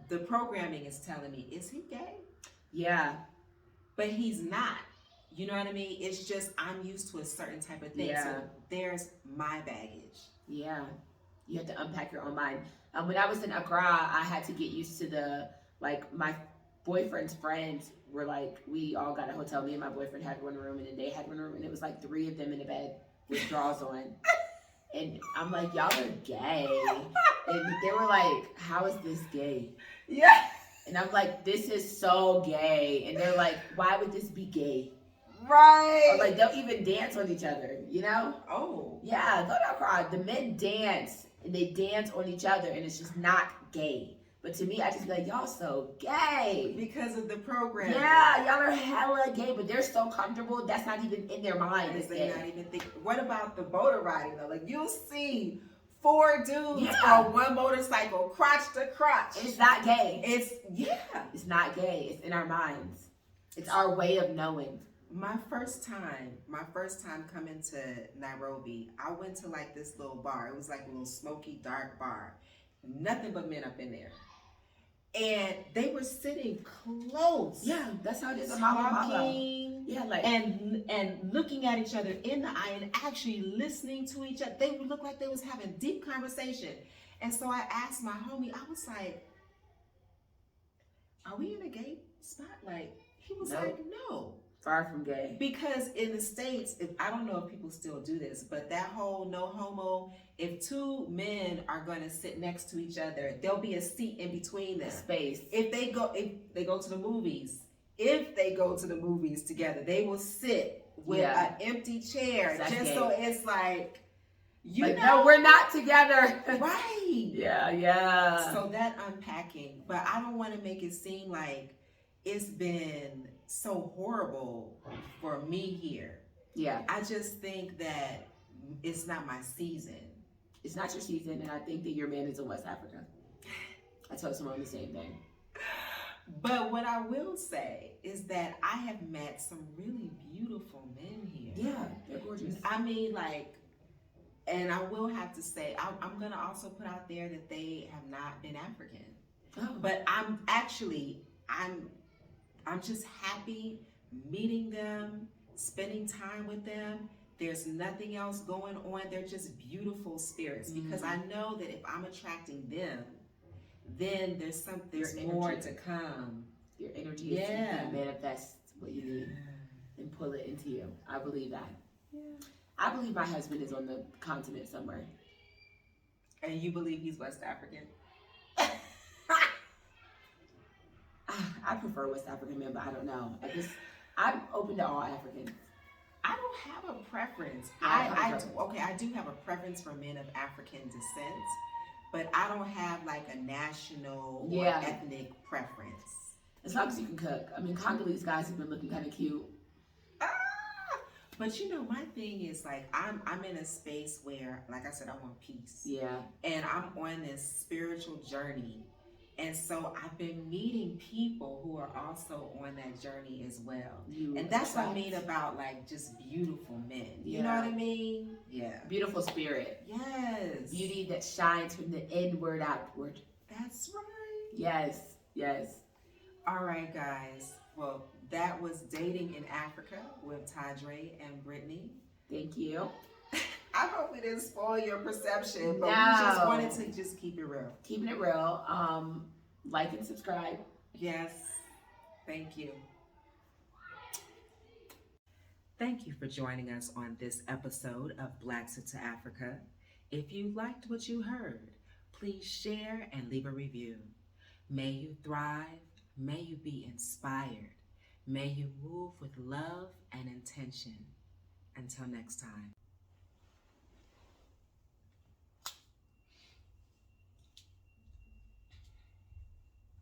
the programming is telling me, is he gay? Yeah. But he's not. You know what I mean? It's just I'm used to a certain type of thing. Yeah. So there's my baggage. Yeah. You have to unpack your own mind. When I was in Accra, I had to get used to my boyfriend's friends were like, we all got a hotel. Me and my boyfriend had one room, and then they had one room, and it was like 3 of them in a bed with drawers on. And I'm like, y'all are gay. And they were like, how is this gay? Yeah. And I'm like, this is so gay. And they're like, why would this be gay? Right. Or like, they'll even dance on each other, Oh. Yeah, go to Accra. The men dance, and they dance on each other, and it's just not gay. But to me, I just be like, y'all so gay. Because of the program. Yeah, y'all are hella gay, but they're so comfortable, that's not even in their mind. They're not even thinking. What about the motor riding though? Like, you'll see 4 dudes on one motorcycle, crotch to crotch. It's not gay. It's not gay. It's in our minds. It's our way of knowing. My first time coming to Nairobi, I went to like this little bar. It was like a little smoky, dark bar. Nothing but men up in there. And they were sitting close. Yeah, that's how it is. Talking. Yeah, like and looking at each other in the eye and actually listening to each other. They would look like they was having deep conversation. And so I asked my homie, I was like, are we in a gay spot? Like, he was like, no. Far from gay. Because in the States, I don't know if people still do this, but that whole no homo, if 2 men are going to sit next to each other, there'll be a seat in between them. Space. If they go to the movies if they go to the movies together, they will sit with Yeah. an empty chair That's just gay. so it's like, you like, know, no, we're not together. right. Yeah. So that unpacking, but I don't want to make it seem like it's been so horrible for me here. Yeah. I just think that it's not my season. It's not your season, and I think that your man is in West Africa. I told someone the same thing. But what I will say is that I have met some really beautiful men here. Yeah, they're gorgeous. I mean, like, and I will have to say, I'm going to also put out there that they have not been African. Oh. But I'm just happy meeting them, spending time with them. There's nothing else going on. They're just beautiful spirits, because I know that if I'm attracting them, then there's more to come. Your energy is to manifest what you need and pull it into you. I believe that. Yeah. I believe my husband is on the continent somewhere. And you believe he's West African? I prefer West African men, but I don't know. I'm open to all Africans. I don't have a preference. Yeah, I do have a preference for men of African descent, but I don't have like a national or ethnic preference. As long as you can cook. I mean, Congolese guys have been looking kind of cute. But you know, my thing is like I'm in a space where, like I said, I want peace. Yeah. And I'm on this spiritual journey. And so I've been meeting people who are also on that journey as well. And that's what I mean about like just beautiful men. Yeah. You know what I mean? Yeah. Beautiful spirit. Yes. Beauty that shines from the inward outward. That's right. Yes. Yes. All right, guys. Well, that was Dating in Africa with Tadre and Brittany. Thank you. I hope we didn't spoil your perception, but we just wanted to just keep it real. Keeping it real. Like and subscribe. Yes. Thank you. Thank you for joining us on this episode of Blacks into Africa. If you liked what you heard, please share and leave a review. May you thrive. May you be inspired. May you move with love and intention. Until next time.